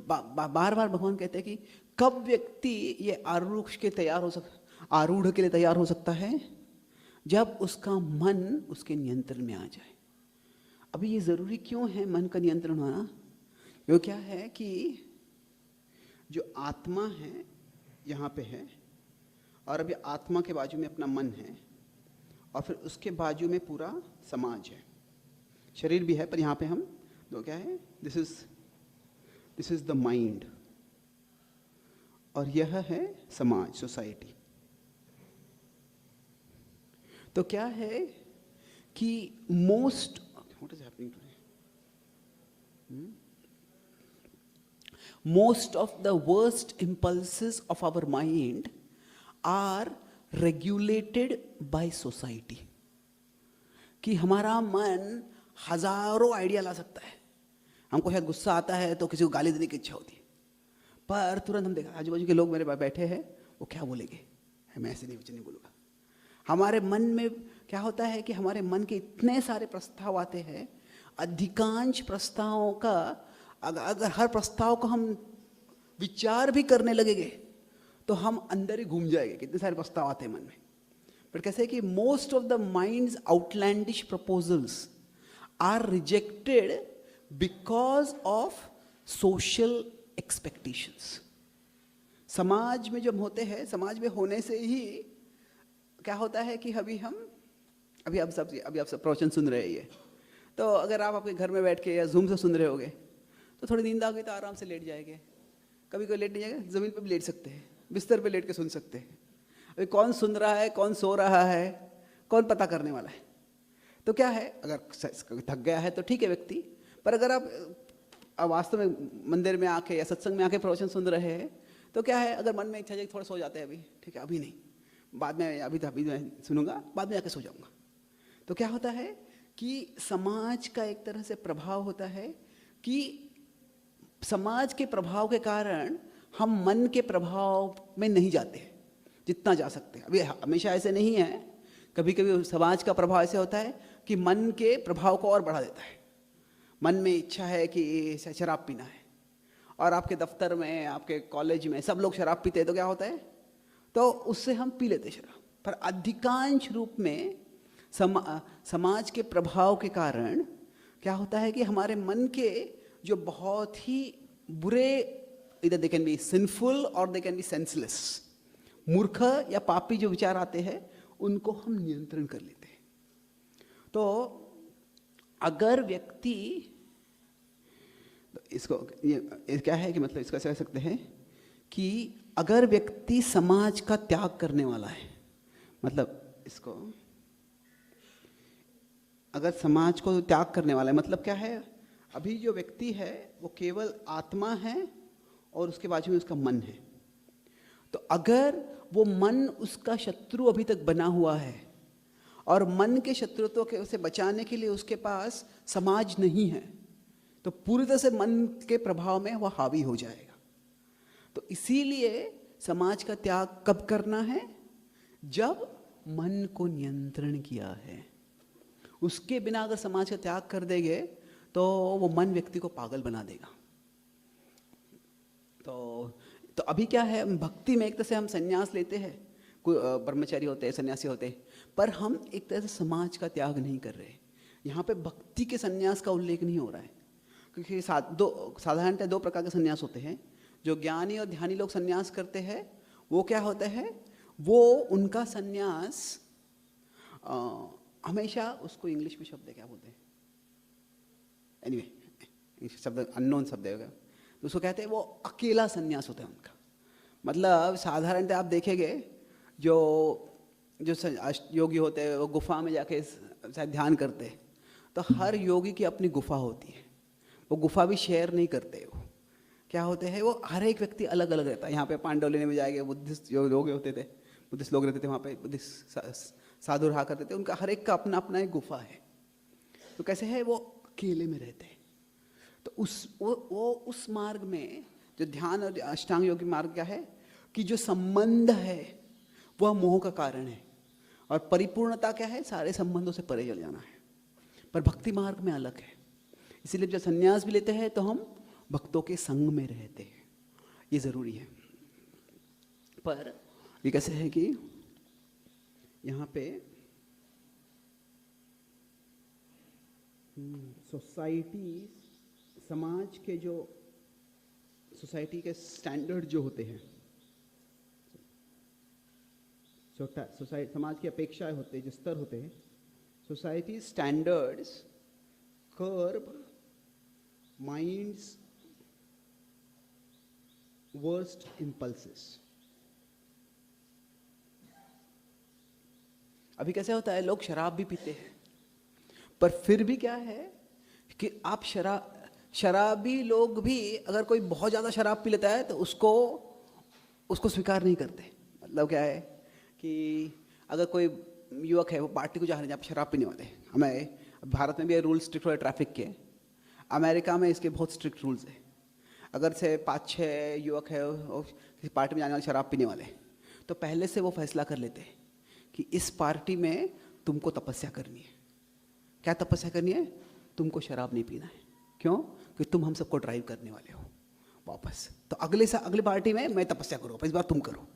बार बार भगवान कहते हैं कि कब व्यक्ति ये आरूढ़ के लिए तैयार हो सकता है, जब उसका मन उसके नियंत्रण में आ जाए। अभी ये ज़रूरी क्यों है मन का नियंत्रण होना? वो क्या है कि जो आत्मा है यहाँ पे है, और अभी आत्मा के बाजू में अपना मन है, और फिर उसके बाजू में पूरा समाज है। शरीर भी है पर यहाँ पे हम दो क्या है, दिस इज द माइंड, और यह है समाज, सोसाइटी। तो क्या है कि what is happening today, most of the worst impulses of our mind are regulated by society। कि हमारा मन हजारों आइडिया ला सकता है। हमको शायद गुस्सा आता है तो किसी को गाली देने की इच्छा होती है, पर तुरंत हम देखा आजू बाजू के लोग मेरे पास बैठे हैं, वो क्या बोलेंगे, मैं ऐसे नहीं बोलूँगा। हमारे मन में क्या होता है कि हमारे मन के इतने सारे प्रस्ताव आते हैं, अधिकांश प्रस्तावों का अगर हर प्रस्ताव को हम विचार भी करने लगेंगे तो हम अंदर ही घूम जाएंगे, कितने सारे प्रस्ताव आते हैं मन में। पर कैसे कि most of the minds outlandish proposals are rejected because of social expectations. समाज में जब होते हैं, समाज में होने से ही क्या होता है कि अभी आप सब प्रवचन सुन रहे हैं, तो अगर आप आपके घर में बैठ के या जूम से सुन रहे होगे तो थोड़ी नींद आ गई तो आराम से लेट जाएंगे। कभी कोई लेट नहीं जाएगा, ज़मीन पे भी लेट सकते हैं, बिस्तर पे लेट के सुन सकते हैं। अभी कौन सुन रहा है, कौन सो रहा है, कौन पता करने वाला है। तो क्या है, अगर थक गया है तो ठीक है व्यक्ति, पर अगर आप वास्तव में मंदिर में आके या सत्संग में आके प्रवचन सुन रहे हैं तो क्या है, अगर मन में इच्छा जाए थोड़ा सो जाते हैं, अभी ठीक है, अभी नहीं, बाद में, अभी मैं सुनूंगा, बाद में जाके सो जाऊंगा। तो क्या होता है कि समाज का एक तरह से प्रभाव होता है कि समाज के प्रभाव के कारण हम मन के प्रभाव में नहीं जाते जितना जा सकते हैं। अभी हमेशा ऐसे नहीं है, कभी कभी समाज का प्रभाव ऐसे होता है कि मन के प्रभाव को और बढ़ा देता है। मन में इच्छा है कि शराब पीना है, और आपके दफ्तर में, आपके कॉलेज में सब लोग शराब पीते हैं, तो क्या होता है, तो उससे हम पी लेते शराब। पर अधिकांश रूप में समाज के प्रभाव के कारण क्या होता है कि हमारे मन के जो बहुत ही बुरे, इधर दे कैन बी सिंफुल और दे कैन बी सेंसलेस, मूर्ख या पापी जो विचार आते हैं, उनको हम नियंत्रण कर लेते हैं। तो अगर व्यक्ति, इसको ये क्या है कि मतलब इसको ऐसे कह सकते हैं कि अगर व्यक्ति समाज का त्याग करने वाला है, मतलब इसको अगर समाज को त्याग करने वाला है, मतलब क्या है, अभी जो व्यक्ति है वो केवल आत्मा है और उसके बाजू में उसका मन है। तो अगर वो मन उसका शत्रु अभी तक बना हुआ है और मन के शत्रुत्व के उसे बचाने के लिए उसके पास समाज नहीं है, तो पूरी तरह से मन के प्रभाव में वह हावी हो जाएगा। तो इसीलिए समाज का त्याग कब करना है? जब मन को नियंत्रण किया है। उसके बिना अगर समाज का त्याग कर देंगे तो वो मन व्यक्ति को पागल बना देगा। तो अभी क्या है, भक्ति में एक तरह से हम संन्यास लेते हैं, कोई ब्रह्मचारी होते हैं, सन्यासी होते हैं, पर हम एक तरह से समाज का त्याग नहीं कर रहे। यहाँ पे भक्ति के संन्यास का उल्लेख नहीं हो रहा है, क्योंकि साधारणतः दो प्रकार के संन्यास होते हैं। जो ज्ञानी और ध्यानी लोग संन्यास करते हैं वो क्या होता है, वो उनका संन्यास हमेशा, उसको इंग्लिश में शब्द क्या बोलते हैं, एनीवे शब्द अननोन शब्द है, तो उसको कहते हैं वो अकेला संन्यास होता है उनका। मतलब साधारणतः आप देखेंगे जो योगी होते हैं वो गुफा में जाके शायद ध्यान करते हैं, तो हर योगी की अपनी गुफा होती है। वो गुफा भी शेयर नहीं करते। वो क्या होते हैं, वो हर एक व्यक्ति अलग अलग रहता है। यहाँ पे पांडवलिनी में जाएंगे, बुद्धिस्ट लोग होते थे, बुद्धिस्ट लोग रहते थे वहाँ पे, बुद्धिस्ट साधु रहा करते थे, उनका हर एक का अपना अपना एक गुफा है। तो कैसे है, वो अकेले में रहते हैं। तो उस मार्ग में जो ध्यान और अष्टांग योगी मार्ग क्या है कि जो संबंध है वह मोह का कारण है, और परिपूर्णता क्या है, सारे संबंधों से परे चले जाना है। पर भक्ति मार्ग में अलग है। इसीलिए जब संन्यास भी लेते हैं तो हम भक्तों के संग में रहते हैं, ये जरूरी है। पर ये कैसे है कि यहाँ पे सोसाइटी, समाज के जो सोसाइटी के स्टैंडर्ड जो होते हैं, सोसाइटी समाज की अपेक्षाएं होते हैं, जो स्तर होते हैं, society standards curb minds worst impulses. अभी कैसे होता है, लोग शराब भी पीते हैं, पर फिर भी क्या है कि आप शराबी लोग भी अगर कोई बहुत ज़्यादा शराब पी लेता है तो उसको स्वीकार नहीं करते। मतलब क्या है कि अगर कोई युवक है वो पार्टी को जा रहे हैं जहाँ शराब पीने वाले, हमें भारत में भी रूल स्ट्रिक्ट हो ट्रैफिक के, अमेरिका में इसके बहुत स्ट्रिक्ट रूल्स है। अगर से 5-6 युवक है किसी पार्टी में जाने वाले शराब पीने वाले, तो पहले से वो फैसला कर लेते हैं कि इस पार्टी में तुमको तपस्या करनी है। क्या तपस्या करनी है? तुमको शराब नहीं पीना है। क्यों? कि तुम हम सबको ड्राइव करने वाले हो वापस। तो अगली पार्टी में मैं तपस्या करूँ, इस बार तुम करो।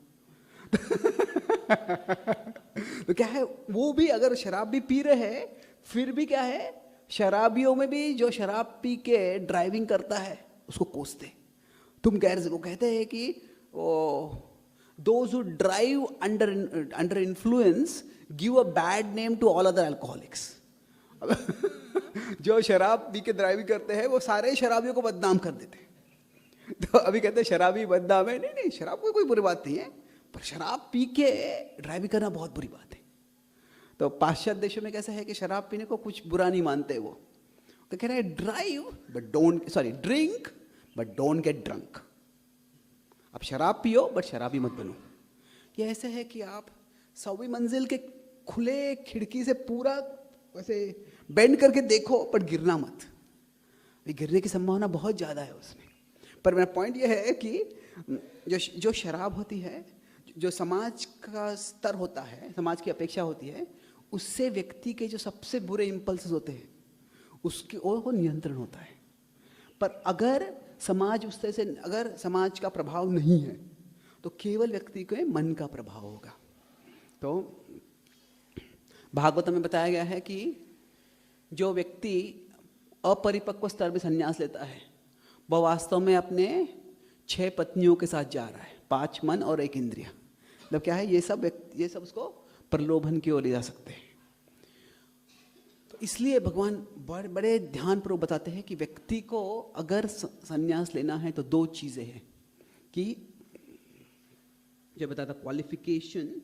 तो क्या है, वो भी अगर शराब भी पी रहे हैं, फिर भी क्या है, शराबियों में भी जो शराब पी के ड्राइविंग करता है उसको कोसते। तुम गैर, वो कहते हैं कि those who drive under influence give a bad name to all other alcoholics। जो शराब पी के ड्राइविंग करते हैं वो सारे शराबियों को बदनाम कर देते हैं। तो अभी कहते हैं शराबी बदनाम है। नहीं, शराब कोई बुरी बात नहीं है, पर शराब पी के ड्राइविंग करना बहुत बुरी बात है। तो पाश्चात्य देशों में कैसा है कि शराब पीने को कुछ बुरा नहीं मानते। वो तो कह रहे हैं drink but don't get drunk. आप शराब पियो बट शराबी मत बनो। ये ऐसे है कि आप 100वीं मंजिल के खुले खिड़की से पूरा वैसे बेंड करके देखो, पर गिरना मत। गिरने की संभावना बहुत ज़्यादा है उसमें। पर मेरा पॉइंट ये है कि जो शराब होती है, जो समाज का स्तर होता है, समाज की अपेक्षा होती है, उससे व्यक्ति के जो सबसे बुरे इम्पल्स होते हैं उसकी ओर वो नियंत्रण होता है। पर अगर समाज उस तरह से, अगर समाज का प्रभाव नहीं है तो केवल व्यक्ति के मन का प्रभाव होगा। तो भागवत में बताया गया है कि जो व्यक्ति अपरिपक्व स्तर में संन्यास लेता है वह वास्तव में अपने 6 पत्नियों के साथ जा रहा है, 5 मन और 1 इंद्रिय। मतलब क्या है, ये सब उसको प्रलोभन की ओर ले जा सकते हैं। तो इसलिए भगवान बड़े ध्यानपूर्वक बताते हैं कि व्यक्ति को अगर संन्यास लेना है तो 2 चीज़ें हैं कि जो बताता क्वालिफिकेशन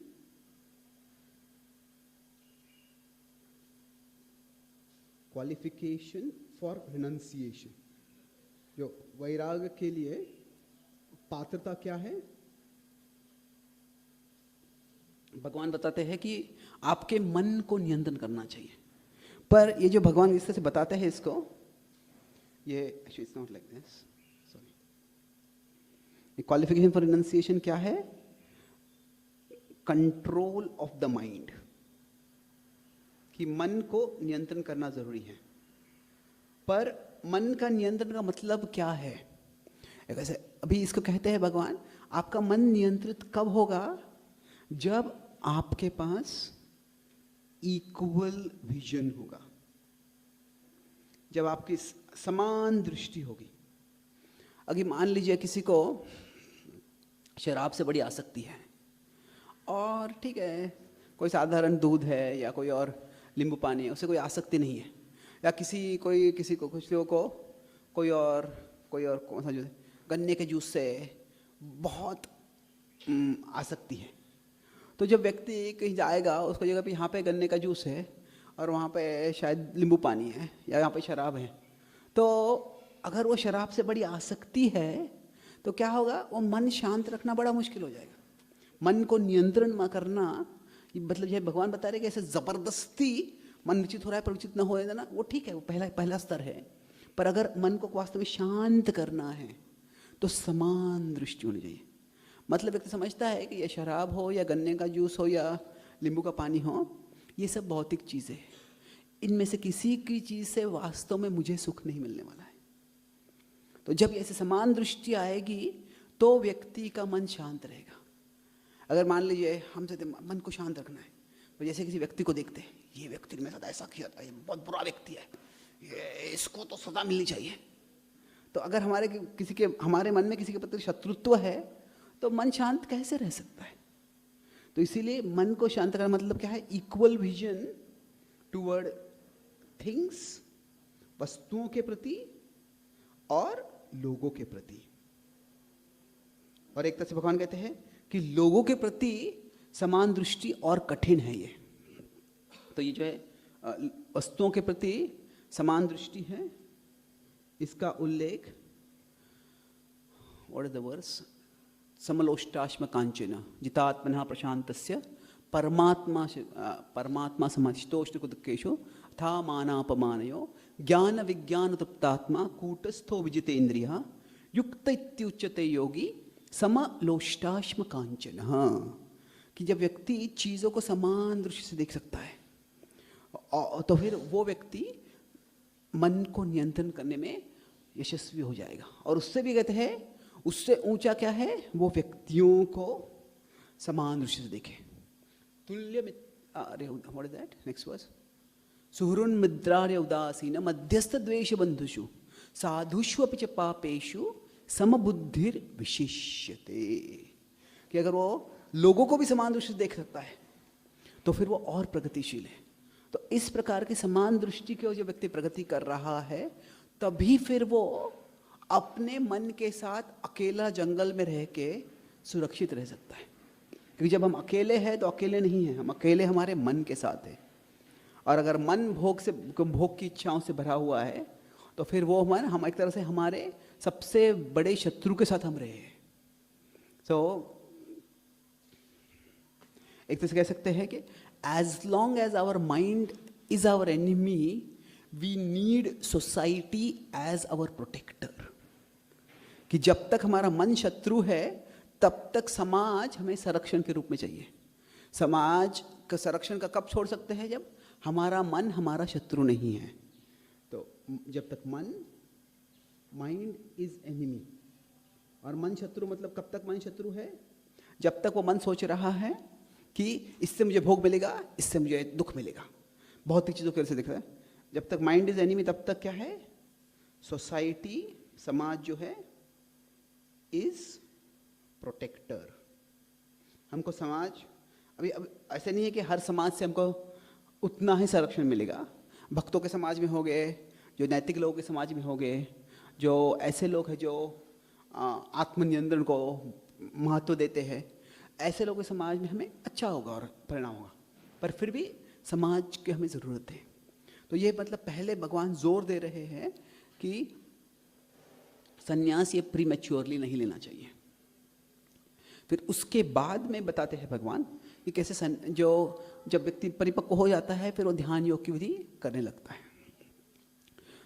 क्वालिफिकेशन फॉर रिनंसिएशन, जो वैराग्य के लिए पात्रता क्या है? भगवान बताते हैं कि आपके मन को नियंत्रण करना चाहिए। पर ये जो भगवान इस तरह से बताते हैं इसको, ये it's not like this, sorry. Qualification for renunciation क्या है? कंट्रोल ऑफ द माइंड, कि मन को नियंत्रण करना जरूरी है। पर मन का नियंत्रण का मतलब क्या है? ऐसे अभी इसको कहते हैं भगवान, आपका मन नियंत्रित कब होगा? जब आपके पास इक्वल विजन होगा, जब आपकी समान दृष्टि होगी। अगर मान लीजिए किसी को शराब से बड़ी आसक्ति है, और ठीक है कोई साधारण दूध है या कोई और नींबू पानी है, उसे कोई आसक्ति नहीं है, या किसी को कुछ लोगों को कोई और कौन सा जूस, गन्ने के जूस से बहुत आसक्ति है। तो जब व्यक्ति कहीं जाएगा, उसको जगह पे यहाँ पे गन्ने का जूस है और वहाँ पे शायद नींबू पानी है या यहाँ पे शराब है, तो अगर वो शराब से बड़ी आसक्ति है तो क्या होगा? वो मन शांत रखना बड़ा मुश्किल हो जाएगा। मन को नियंत्रण में करना, मतलब यह भगवान बता रहे कि ऐसे जबरदस्ती मन विचित हो रहा है पर विचित न हो ना, वो ठीक है, वो पहला स्तर है। पर अगर मन को वास्तव में शांत करना है तो समान दृष्टि होनी चाहिए। मतलब व्यक्ति समझता है कि यह शराब हो या गन्ने का जूस हो या नींबू का पानी हो, ये सब भौतिक चीज़ें हैं, इनमें से किसी की चीज़ से वास्तव में मुझे सुख नहीं मिलने वाला है। तो जब ऐसे समान दृष्टि आएगी तो व्यक्ति का मन शांत रहेगा। अगर मान लीजिए हम से मन को शांत रखना है, तो जैसे किसी व्यक्ति को देखते हैं, ये व्यक्ति ने मेरे साथ ऐसा किया था, ये बहुत बुरा व्यक्ति है, ये इसको तो सजा मिलनी चाहिए। तो अगर हमारे मन में किसी के प्रति शत्रुत्व है तो मन शांत कैसे रह सकता है? तो इसीलिए मन को शांत करना मतलब क्या है? इक्वल विजन टुवर्ड थिंग्स, वस्तुओं के प्रति और लोगों के प्रति। और एक तरह से भगवान कहते हैं कि लोगों के प्रति समान दृष्टि और कठिन है ये। तो ये जो है वस्तुओं के प्रति समान दृष्टि है, इसका उल्लेख व्हाट इज द वर्स? समलोष्टाश्म कांचन जितात्मनः प्रशांतस्य परमात्मा समाधितोष्ण दुःखेषु था मानापमानयो ज्ञान विज्ञान तृप्तात्मा कूटस्थो विजितेन्द्रियः युक्त इत्युच्यते योगी समलोष्टाश्म कांचन। कि जब व्यक्ति चीज़ों को समान दृष्टि से देख सकता है तो फिर वो व्यक्ति मन को नियंत्रण करने में यशस्वी हो जाएगा। और उससे भी कहते हैं, उससे ऊंचा क्या है? वो व्यक्तियों को समान दृष्टि से देखे। तुल्य what is that? Next verse. सुहृन् मित्रार्य उदासीन मध्यस्थ द्वेष बंधुषु साधुष्वपि च पापेषु समबुद्धिर विशिष्यते। कि अगर वो लोगों को भी समान दृष्टि से देख सकता है तो फिर वो और प्रगतिशील है। तो इस प्रकार की समान दृष्टि की ओर जो व्यक्ति प्रगति कर रहा है, तभी फिर वो अपने मन के साथ अकेला जंगल में रह के सुरक्षित रह सकता है। क्योंकि जब हम अकेले हैं तो अकेले नहीं हैं, हम अकेले हमारे मन के साथ हैं। और अगर मन भोग की इच्छाओं से भरा हुआ है तो फिर वो हम एक तरह से हमारे सबसे बड़े शत्रु के साथ हम रहे हैं। तो एक तरह से कह सकते हैं कि as long as our mind is our enemy, we need society as our protector. कि जब तक हमारा मन शत्रु है तब तक समाज हमें संरक्षण के रूप में चाहिए। समाज का संरक्षण का कब छोड़ सकते हैं? जब हमारा मन हमारा शत्रु नहीं है। तो जब तक माइंड इज एनिमी, और मन शत्रु मतलब कब तक मन शत्रु है? जब तक वो मन सोच रहा है कि इससे मुझे भोग मिलेगा, इससे मुझे दुख मिलेगा, भौतिक चीज़ों की वजह से दिख रहा है। जब तक माइंड इज एनिमी तब तक क्या है? सोसाइटी, समाज जो है इज प्रोटेक्टर। हमको समाज अब ऐसे नहीं है कि हर समाज से हमको उतना ही संरक्षण मिलेगा। भक्तों के समाज में हो गए, जो नैतिक लोगों के समाज में हो गए, जो ऐसे लोग हैं जो आत्मनियंत्रण को महत्व देते हैं, ऐसे लोगों के समाज में हमें अच्छा होगा और परिणाम होगा। पर फिर भी समाज की हमें ज़रूरत है। तो ये मतलब पहले भगवान जोर दे रहे हैं कि संन्यास ये प्रीमैच्योरली नहीं लेना चाहिए। फिर उसके बाद में बताते हैं भगवान कि कैसे जब व्यक्ति परिपक्व हो जाता है फिर वो ध्यान योग की विधि करने लगता है।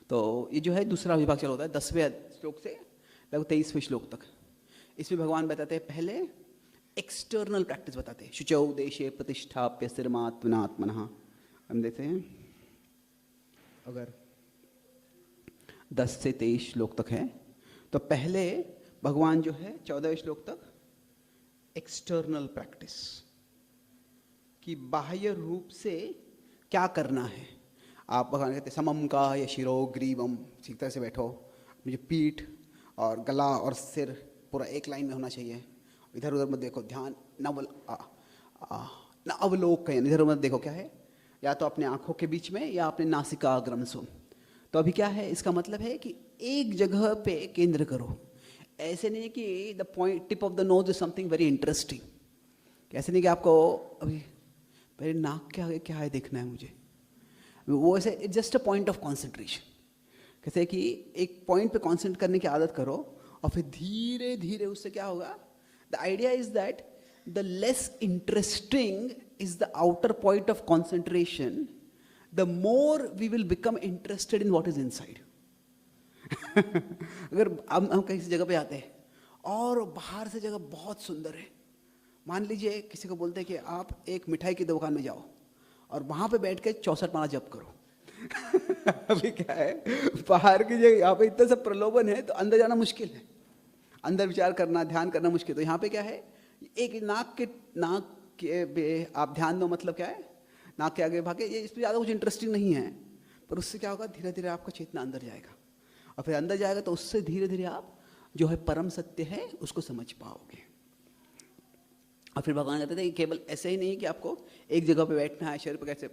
तो ये जो है दूसरा विभाग चल होता है 10वें श्लोक से लगभग 23वें श्लोक तक। इसमें भगवान बताते हैं पहले एक्सटर्नल प्रैक्टिस बताते हैं, शुचौ देशे प्रतिष्ठाप्य स्थिरमात्मनात्मनः। हम देखते हैं अगर 10 से 23 श्लोक तक है तो पहले भगवान जो है 14वें श्लोक तक एक्सटर्नल प्रैक्टिस कि बाह्य रूप से क्या करना है। आप भगवान कहते हैं समम का या शिरो ग्रीवम, ठीक तरह से बैठो, मुझे पीठ और गला और सिर पूरा एक लाइन में होना चाहिए, इधर उधर मत देखो, ध्यान न अवलोक कहें, इधर उधर देखो क्या है, या तो अपने आंखों के बीच में या अपने नासिकाग्रम से। तो अभी क्या है, इसका मतलब है कि एक जगह पे केंद्र करो। ऐसे नहीं कि the point tip of the nose is something very interesting, ऐसे नहीं कि आपको अभी मेरे नाक के आगे क्या है देखना है मुझे, वो ऐसे it's just a point of concentration. कैसे कि एक पॉइंट पे कॉन्सेंट्रेट करने की आदत करो और फिर धीरे धीरे उससे क्या होगा, the idea is that the less interesting is the outer point of concentration, the more we will become interested in what is inside. अगर हम कहीं सी जगह पे आते हैं और बाहर से जगह बहुत सुंदर है, मान लीजिए किसी को बोलते हैं कि आप एक मिठाई की दुकान में जाओ और वहाँ पे बैठ के 64 माला जप करो। अभी क्या है, बाहर की जगह, यहाँ पे इतना सब प्रलोभन है तो अंदर जाना मुश्किल है, अंदर विचार करना ध्यान करना मुश्किल। तो यहाँ पे क्या है, एक नाक के आप ध्यान दो, मतलब क्या है, नाक के आगे भागे, ये इसमें ज़्यादा कुछ इंटरेस्टिंग नहीं है, पर उससे क्या होगा, धीरे धीरे आपका चेतना अंदर जाएगा और फिर अंदर जाएगा तो उससे धीरे धीरे आप जो है परम सत्य है उसको समझ पाओगे। और फिर भगवान कहते थे कि केवल ऐसे ही नहीं कि आपको एक जगह पे बैठना है, शरीर पर कैसे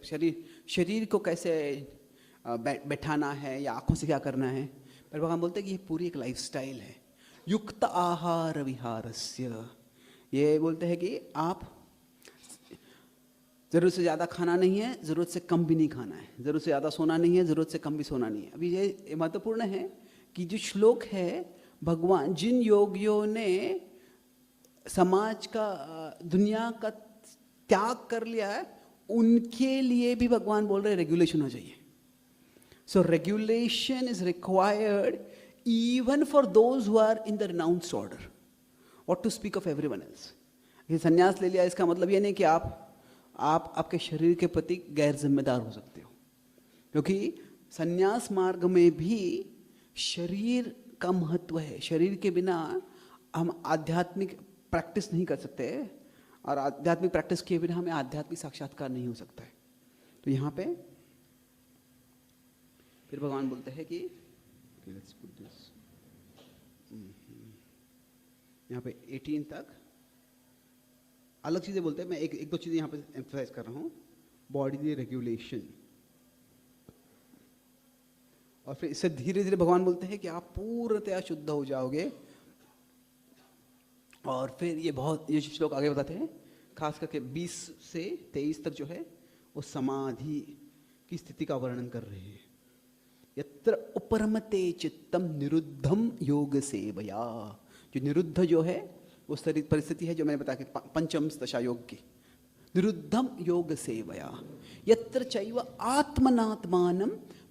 शरीर को कैसे बैठाना है या आँखों से क्या करना है, पर भगवान बोलते हैं कि ये पूरी एक लाइफस्टाइल है। युक्त आहार विहारस्य, ये बोलते हैं कि आप ज़रूरत से ज़्यादा खाना नहीं है, ज़रूरत से कम भी नहीं खाना है, ज़रूरत से ज़्यादा सोना नहीं है, ज़रूरत से कम भी सोना नहीं है। अभी ये महत्वपूर्ण है कि जो श्लोक है, भगवान जिन योगियों ने समाज का दुनिया का त्याग कर लिया है उनके लिए भी भगवान बोल रहे रेगुलेशन हो जाइए। So regulation is required even for those who are in the renounced order, what to speak of everyone else. ये संन्यास ले लिया, इसका मतलब ये नहीं कि आप आपके शरीर के प्रति गैर जिम्मेदार हो सकते हो, क्योंकि संन्यास मार्ग में भी शरीर का महत्व है। शरीर के बिना हम आध्यात्मिक प्रैक्टिस नहीं कर सकते और आध्यात्मिक प्रैक्टिस किए बिना हमें आध्यात्मिक साक्षात्कार नहीं हो सकता है। तो यहाँ पे फिर भगवान बोलते हैं कि यहाँ पे 18 तक अलग चीज़ें बोलते हैं, मैं एक दो चीज़ें यहाँ पे एम्फसाइज कर रहा हूँ। बॉडी रेगुलेशन, और फिर इससे धीरे धीरे भगवान बोलते हैं कि आप पूर्णतया शुद्ध हो जाओगे। और फिर ये श्लोक आगे बताते हैं, खास करके 20 से 23 तक जो है वो समाधि की स्थिति का वर्णन कर रहे हैं। यत्र उपरमते चित्तम निरुद्धम योग सेवया, जो निरुद्ध जो है वो परिस्थिति है जो मैंने बताया कि पंचम दशा योग की, निरुद्धम योग सेवया यत्र चैव आत्मनात्मानं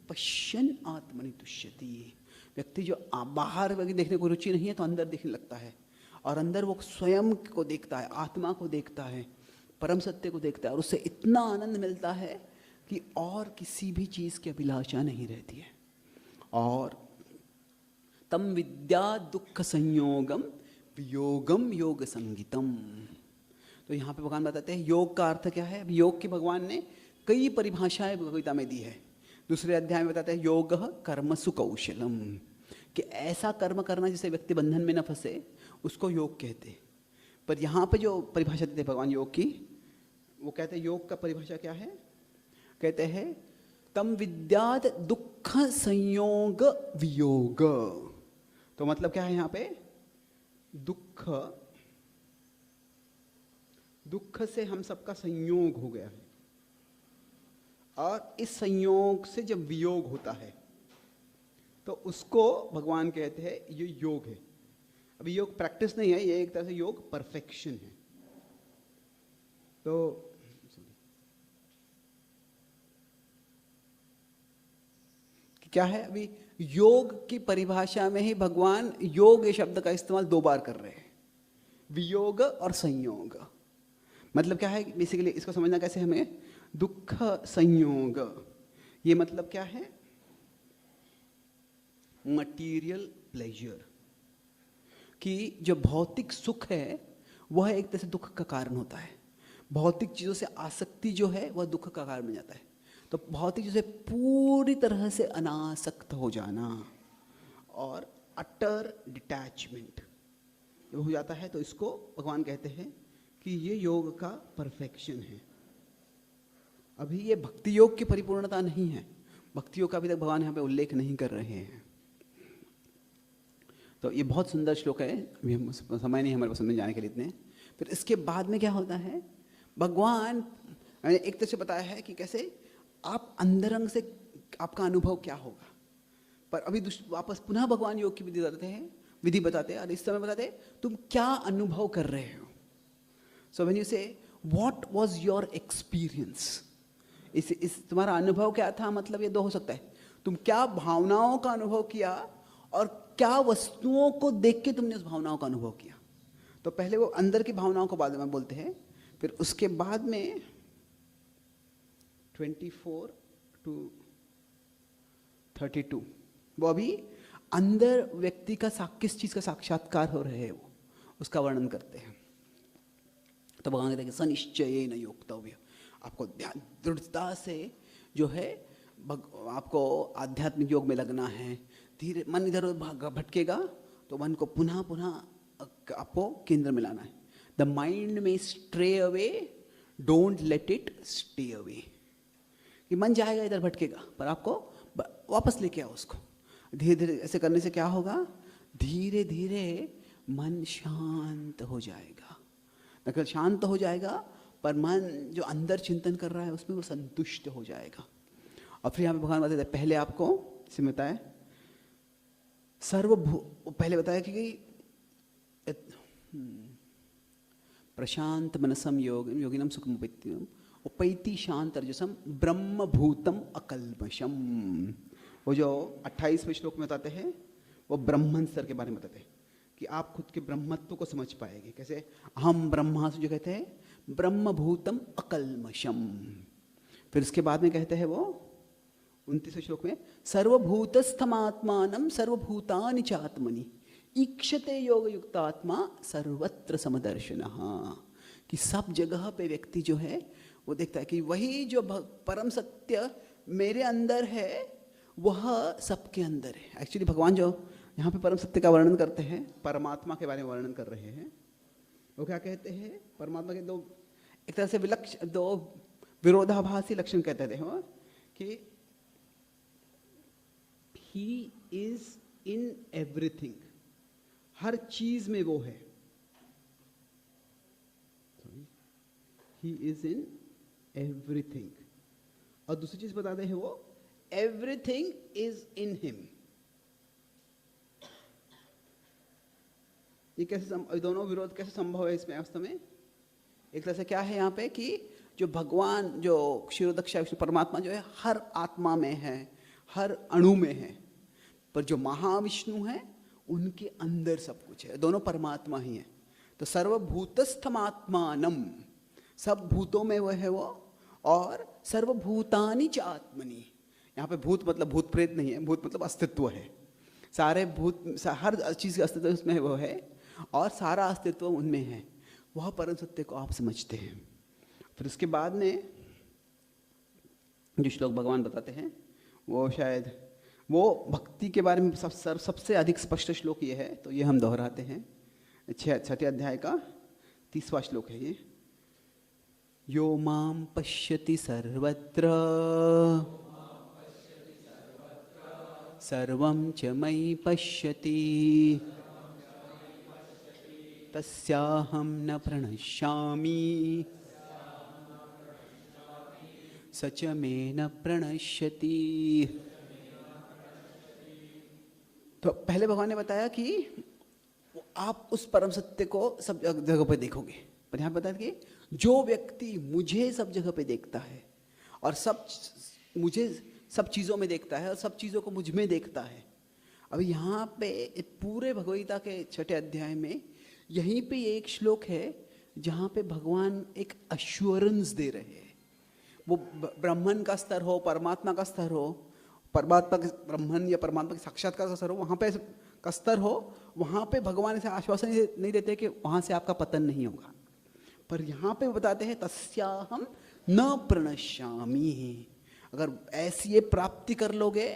पश्यन् आत्मनि तुष्यति। व्यक्ति जो बाहर देखने को रुचि नहीं है तो अंदर देखने लगता है, और अंदर वो स्वयं को देखता है, आत्मा को देखता है, परम सत्य को देखता है, और उससे इतना आनंद मिलता है कि और किसी भी चीज़ की अभिलाषा नहीं रहती है। और तम विद्या दुख संयोगम वियोगम योग संगीतम। तो यहाँ पे भगवान बताते हैं योग का अर्थ क्या है। योग की भगवान ने कई परिभाषाएं भगवद्गीता में दी है। दूसरे अध्याय में बताते हैं योग कर्मसु कौशलम, कि ऐसा कर्म करना जिससे व्यक्ति बंधन में न फंसे उसको योग कहते। पर यहाँ पे जो परिभाषा देते भगवान योग की, वो कहते हैं योग का परिभाषा क्या है, कहते हैं तम विद्यात दुख संयोग वियोग। तो मतलब क्या है यहाँ पे, दुख से हम सबका संयोग हो गया है। और इस संयोग से जब वियोग होता है तो उसको भगवान कहते हैं ये योग है। अभी योग प्रैक्टिस नहीं है, ये एक तरह से योग परफेक्शन है। तो क्या है, अभी योग की परिभाषा में ही भगवान योग ये शब्द का इस्तेमाल 2 बार कर रहे हैं, वियोग और संयोग। मतलब क्या है बेसिकली, इसको समझना कैसे हमें, दुख संयोग, ये मतलब क्या है, मटीरियल प्लेजर, कि जो भौतिक सुख है वह एक तरह से दुख का कारण होता है। भौतिक चीज़ों से आसक्ति जो है वह दुख का कारण बन जाता है। तो भौतिक चीज़ों से पूरी तरह से अनासक्त हो जाना और अटर डिटैचमेंट हो जाता है, तो इसको भगवान कहते हैं कि ये योग का परफेक्शन है। अभी ये भक्ति योग की परिपूर्णता नहीं है, भक्ति योग का अभी तक भगवान यहाँ पे उल्लेख नहीं कर रहे हैं। तो ये बहुत सुंदर श्लोक है, अभी हम समय नहीं हमारे पास समझ जाने के लिए इतने। फिर इसके बाद में क्या होता है, भगवान एक तरह से बताया है कि कैसे आप अंतरंग से आपका अनुभव क्या होगा। पर अभी वापस पुनः भगवान योग की विधि बताते हैं और इस समय बताते हैं तुम क्या अनुभव कर रहे हो। सो व्हेन यू से व्हाट वाज योर एक्सपीरियंस, इस तुम्हारा अनुभव क्या था, मतलब ये 2 हो सकता है, तुम क्या भावनाओं का अनुभव किया और क्या वस्तुओं को देख के तुमने उस भावनाओं का अनुभव किया। तो पहले वो अंदर की भावनाओं को बाद में बोलते हैं, फिर उसके बाद में 24 to 32 वो अभी अंदर व्यक्ति का किस चीज का साक्षात्कार हो रहे हैं वो उसका वर्णन करते हैं। तो भगवान कहते हैं सनिश्चयेन योक्तव्य, आपको दृढ़ता से जो है आपको आध्यात्मिक योग में लगना है। धीरे मन इधर उधर भटकेगा तो मन को पुनः पुनः आपको केंद्र में लाना है। द माइंड में stray away, don't let it stay away, कि मन जाएगा इधर भटकेगा पर आपको वापस लेके आओ उसको। धीरे धीरे ऐसे करने से क्या होगा, धीरे धीरे मन शांत हो जाएगा। न केवल शांत हो जाएगा पर मन जो अंदर चिंतन कर रहा है उसमें वो संतुष्ट हो जाएगा। और फिर यहाँ पे भगवान बताते हैं, पहले आपको इसे बताया पहले बताया कि प्रशांत मनसम योगिनम सुखम उपैति शांत रजसम ब्रह्मभूतम अकल्मषम। वो जो 28वें श्लोक में बताते हैं वो ब्रह्मन स्तर के बारे में बताते हैं कि आप खुद के ब्रह्मत्व को समझ पाएंगे। कैसे, हम ब्रह्मासु जो कहते हैं ब्रह्मभूतम अकल्मषम। फिर उसके बाद में कहते हैं वो 29वें श्लोक में सर्वभूतस्थमात्मानं सर्वभूतानि चात्मनि ईक्षते योग युक्तात्मा सर्वत्र समदर्शनः, कि सब जगह पे व्यक्ति जो है वो देखता है कि वही जो परम सत्य मेरे अंदर है वह सबके अंदर है। एक्चुअली भगवान जो यहाँ पे परम सत्य का वर्णन करते हैं, परमात्मा के बारे में वर्णन कर रहे हैं, वो क्या कहते हैं, परमात्मा के 2 एक तरह से 2 विरोधाभासी लक्षण कहते थे वो, कि ही इज इन एवरीथिंग, हर चीज में वो है। He is in everything. और दूसरी चीज बताते हैं वो एवरीथिंग इज इन हिम। ये कैसे, दोनों विरोध कैसे संभव है इसमें वास्तव में? एक तरह से क्या है यहाँ पे कि जो भगवान जो क्षीरोदक्षा विष्णु परमात्मा जो है हर आत्मा में है, हर अणु में है, पर जो महाविष्णु है उनके अंदर सब कुछ है, दोनों परमात्मा ही है। तो सर्वभूतस्थमात्मानम, सब भूतों में वह है वो, और सर्वभूतानि च आत्मनि, यहाँ पे भूत मतलब भूत प्रेत नहीं है, भूत मतलब अस्तित्व है। सारे भूत, हर चीज का अस्तित्व उसमें वो है और सारा अस्तित्व उनमें है। वह परम सत्य को आप समझते हैं। फिर उसके बाद में जो श्लोक भगवान बताते हैं वो शायद वो भक्ति के बारे में सबसे अधिक स्पष्ट श्लोक ये है, तो ये हम दोहराते हैं। 6 अध्याय का 30वां श्लोक है ये। यो माम पश्यति सर्वत्र सर्वं च मयि पश्यति तस्याहं न प्रणश्यामि सच में न प्रणश्यति। तो पहले भगवान ने बताया कि आप उस परम सत्य को सब जगह पे देखोगे, पर यहाँ बताया कि जो व्यक्ति मुझे सब जगह पे देखता है और मुझे सब चीज़ों में देखता है और सब चीज़ों को मुझ में देखता है। अभी यहाँ पे पूरे भगवद गीता के 6 अध्याय में यहीं पे एक श्लोक है जहाँ पे भगवान एक अश्योरेंस दे रहे हैं। वो ब्रह्मन का स्तर हो, परमात्मा का स्तर हो, परमात्मा के ब्रह्मन या परमात्मा के साक्षात्कार का स्तर हो, वहाँ पे का स्तर हो, वहाँ पे भगवान ऐसे आश्वासन नहीं देते कि वहाँ से आपका पतन नहीं होगा। पर यहाँ पे बताते हैं तस्याहम न प्रणश्यामि। अगर ऐसी ये प्राप्ति कर लोगे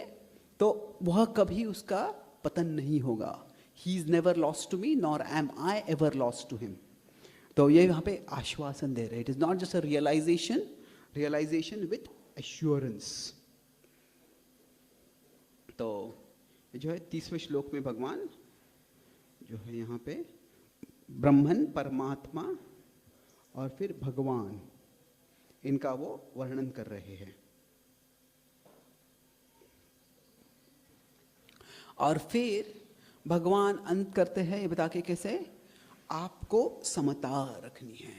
तो वह कभी उसका पतन नहीं होगा। He is never lost to me nor am I ever lost to him. तो ये यहाँ पे आश्वासन दे रहे। It is not just a realisation with assurance. तो जो है 30वें श्लोक में भगवान जो है यहाँ पे ब्रह्मन, परमात्मा और फिर भगवान, इनका वो वर्णन कर रहे हैं। और फिर भगवान अंत करते हैं ये बता के कैसे आपको समता रखनी है।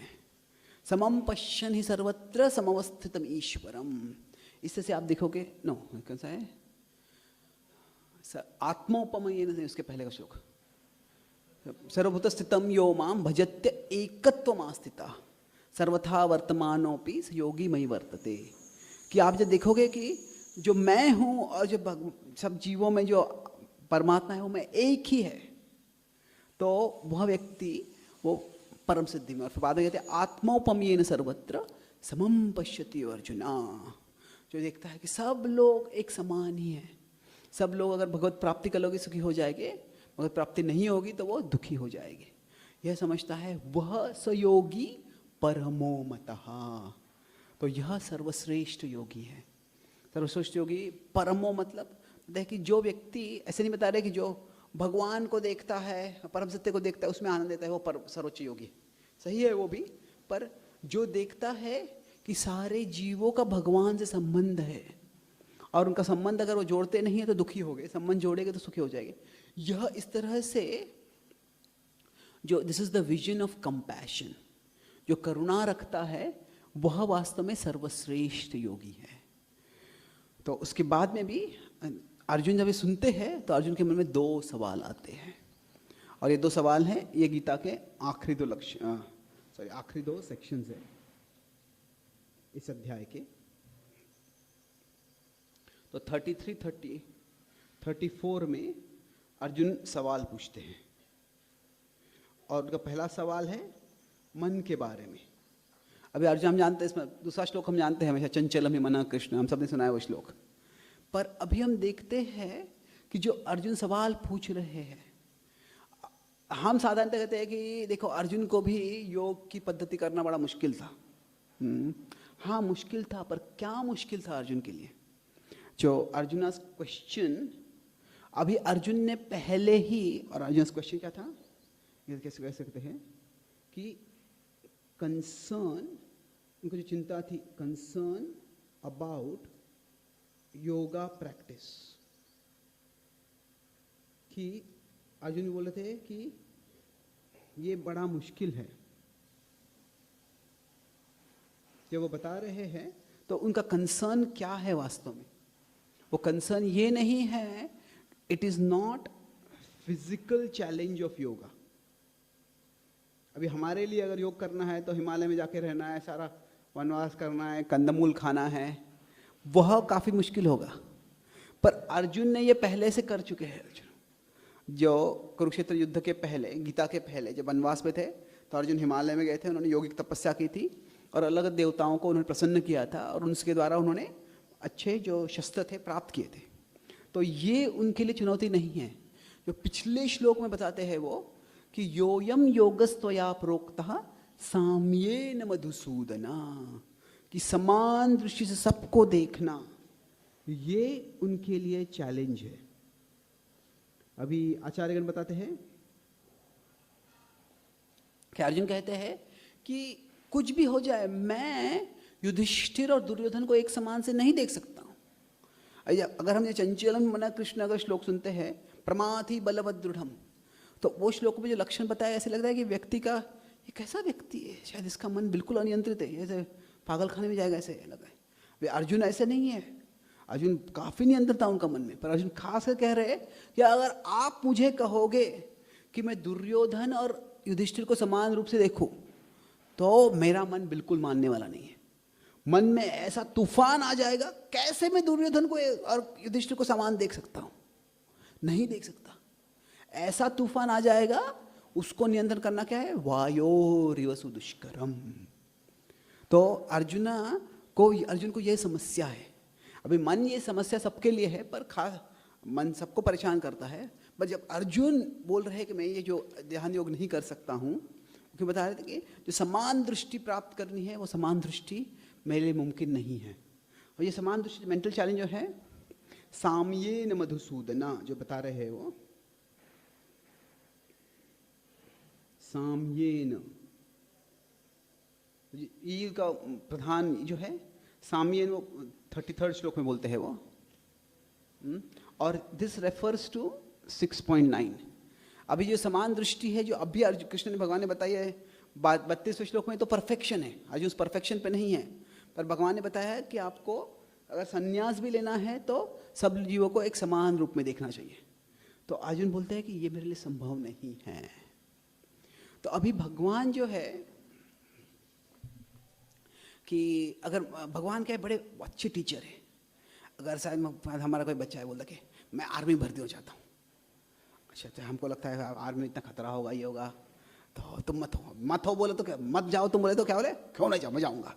समम पश्यन् हि सर्वत्र समवस्थितम ईश्वरम। इससे से आप देखोगे, नो कौन सा है, आत्मोपमेयेन, उसके पहले का श्लोक, सर्वभूत स्थितम यो माम भजत्य एकत्वमास्थिता सर्वथा वर्तमानोपि स योगी मयि वर्तते। कि आप जब देखोगे कि जो मैं हूँ और जो सब जीवों में जो परमात्मा है वो मैं एक ही है, तो वह व्यक्ति वो परम सिद्धि में। और फिर बाद में कहते हैं आत्मोपमेयेन सर्वत्र समम पश्यति अर्जुना। जो देखता है कि सब लोग एक समान ही हैं, सब लोग अगर भगवत प्राप्ति कर लोगे सुखी हो जाएंगे, भगवत प्राप्ति नहीं होगी तो वो दुखी हो जाएंगे, यह समझता है वह सयोगी परमो मतः। तो यह सर्वश्रेष्ठ योगी है। सर्वश्रेष्ठ योगी परमो मतलब देखिए जो व्यक्ति, ऐसे नहीं बता रहे कि जो भगवान को देखता है, परम सत्य को देखता है, उसमें आनंद लेता है, वो सर्वोच्च योगी। सही है वो भी, पर जो देखता है कि सारे जीवों का भगवान से संबंध है और उनका संबंध अगर वो जोड़ते नहीं है तो दुखी हो गए, संबंध जोड़ेंगे तो सुखी हो जाएंगे, यह इस तरह से जो this is the vision of compassion, जो करुणा रखता है, वह वास्तव में सर्वश्रेष्ठ योगी है। तो उसके बाद में भी अर्जुन जब ये सुनते हैं तो अर्जुन के मन में 2 सवाल आते हैं, और ये 2 सवाल हैं ये गीता के आखिरी 2 सेक्शंस है इस अध्याय के। तो 33, 34 में अर्जुन सवाल पूछते हैं, और उनका पहला सवाल है मन के बारे में। अभी अर्जुन हम जानते हैं, इसमें दूसरा श्लोक हम जानते हैं हमेशा, चंचलम हि मनः कृष्ण, हम सब ने सुना है वो श्लोक। पर अभी हम देखते हैं कि जो अर्जुन सवाल पूछ रहे हैं, हम साधारणतः कहते हैं कि देखो अर्जुन को भी योग की पद्धति करना बड़ा मुश्किल था। हाँ मुश्किल था, पर क्या मुश्किल था अर्जुन के लिए? जो अर्जुन क्वेश्चन, अभी अर्जुन ने पहले ही, और अर्जुन क्वेश्चन क्या था, ये कैसे कह सकते हैं कि कंसर्न, उनको जो चिंता थी, कंसर्न अबाउट योगा प्रैक्टिस, कि अर्जुन बोले थे कि ये बड़ा मुश्किल है। जब वो बता रहे हैं तो उनका कंसर्न क्या है वास्तव में? वो कंसर्न ये नहीं है, it is not physical challenge of yoga. अभी हमारे लिए अगर योग करना है तो हिमालय में जाके रहना है, सारा वनवास करना है, कंदमूल खाना है, वह काफी मुश्किल होगा। पर अर्जुन ने ये पहले से कर चुके हैं। अर्जुन जो कुरुक्षेत्र युद्ध के पहले, गीता के पहले जब वनवास में थे तो अर्जुन हिमालय में गए थे, उन्होंने योगिक तपस्या की थी और अलग अलग देवताओं को उन्होंने प्रसन्न किया था, और उनके द्वारा उन्होंने अच्छे जो शस्त्र थे प्राप्त किए थे। तो ये उनके लिए चुनौती नहीं है। जो पिछले श्लोक में बताते हैं वो कि योयम योगस्त्वया प्रोक्तः साम्येन मधुसूदना, कि समान दृष्टि से सबको देखना, ये उनके लिए चैलेंज है। अभी आचार्यगण बताते हैं कि अर्जुन कहते हैं कि कुछ भी हो जाए, मैं युधिष्ठिर और दुर्योधन को एक समान से नहीं देख सकता हूँ। अगर हम ये चंचलम मना कृष्ण अगर श्लोक सुनते हैं, प्रमाथि बलवत दृढ़म, तो वो श्लोक में जो लक्षण बताया ऐसे लग रहा है कि व्यक्ति का ये कैसा व्यक्ति है, शायद इसका मन बिल्कुल अनियंत्रित है, ऐसे पागल खाने में जाएगा ऐसे लगा है। वे अर्जुन ऐसे नहीं है, अर्जुन काफ़ी नियंत्रित था उनका मन में, पर अर्जुन खास कर कह रहे हैं कि अगर आप मुझे कहोगे कि मैं दुर्योधन और युधिष्ठिर को समान रूप से देखूं, तो मेरा मन बिल्कुल मानने वाला नहीं है। मन में ऐसा तूफान आ जाएगा, कैसे मैं दुर्योधन को और युधिष्ठिर को समान देख सकता हूं, नहीं देख सकता। ऐसा तूफान आ जाएगा, उसको नियंत्रण करना क्या है, वायोरिवसु दुष्करम। तो अर्जुन को यह समस्या है। अभी मन ये समस्या सबके लिए है, पर खास मन सबको परेशान करता है। पर जब अर्जुन बोल रहे हैं कि मैं ये जो ध्यान योग नहीं कर सकता हूँ, क्योंकि बता रहे थे कि जो समान दृष्टि प्राप्त करनी है वो समान दृष्टि मेरे लिए मुमकिन नहीं है। और ये समान दृष्टि मेंटल चैलेंज जो है, साम्येन मधुसूदना जो बता रहे हैं, वो साम्येन ई का प्रधान जो है साम्येन, वो 33rd श्लोक में बोलते हैं वो। और दिस रेफर्स टू 6.9। अभी जो समान दृष्टि है जो अभी कृष्ण ने भगवान ने बताई है 32वें श्लोक में, तो परफेक्शन है। अर्जुन उस परफेक्शन पे नहीं है, पर भगवान ने बताया है कि आपको अगर संन्यास भी लेना है तो सब जीवों को एक समान रूप में देखना चाहिए। तो अर्जुन बोलते हैं कि ये मेरे लिए संभव नहीं है। तो अभी भगवान जो है कि अगर भगवान क्या है, बड़े अच्छे टीचर है। अगर शायद हमारा कोई बच्चा है बोलता कि मैं आर्मी भर्ती हो चाहता हूँ, अच्छा हमको लगता है आर्मी में इतना खतरा होगा, ये होगा, तो तुम मत हो बोले तो क्या, मत जाओ तुम बोले तो क्या बोले, क्यों नहीं जाओ, मैं जाऊँगा।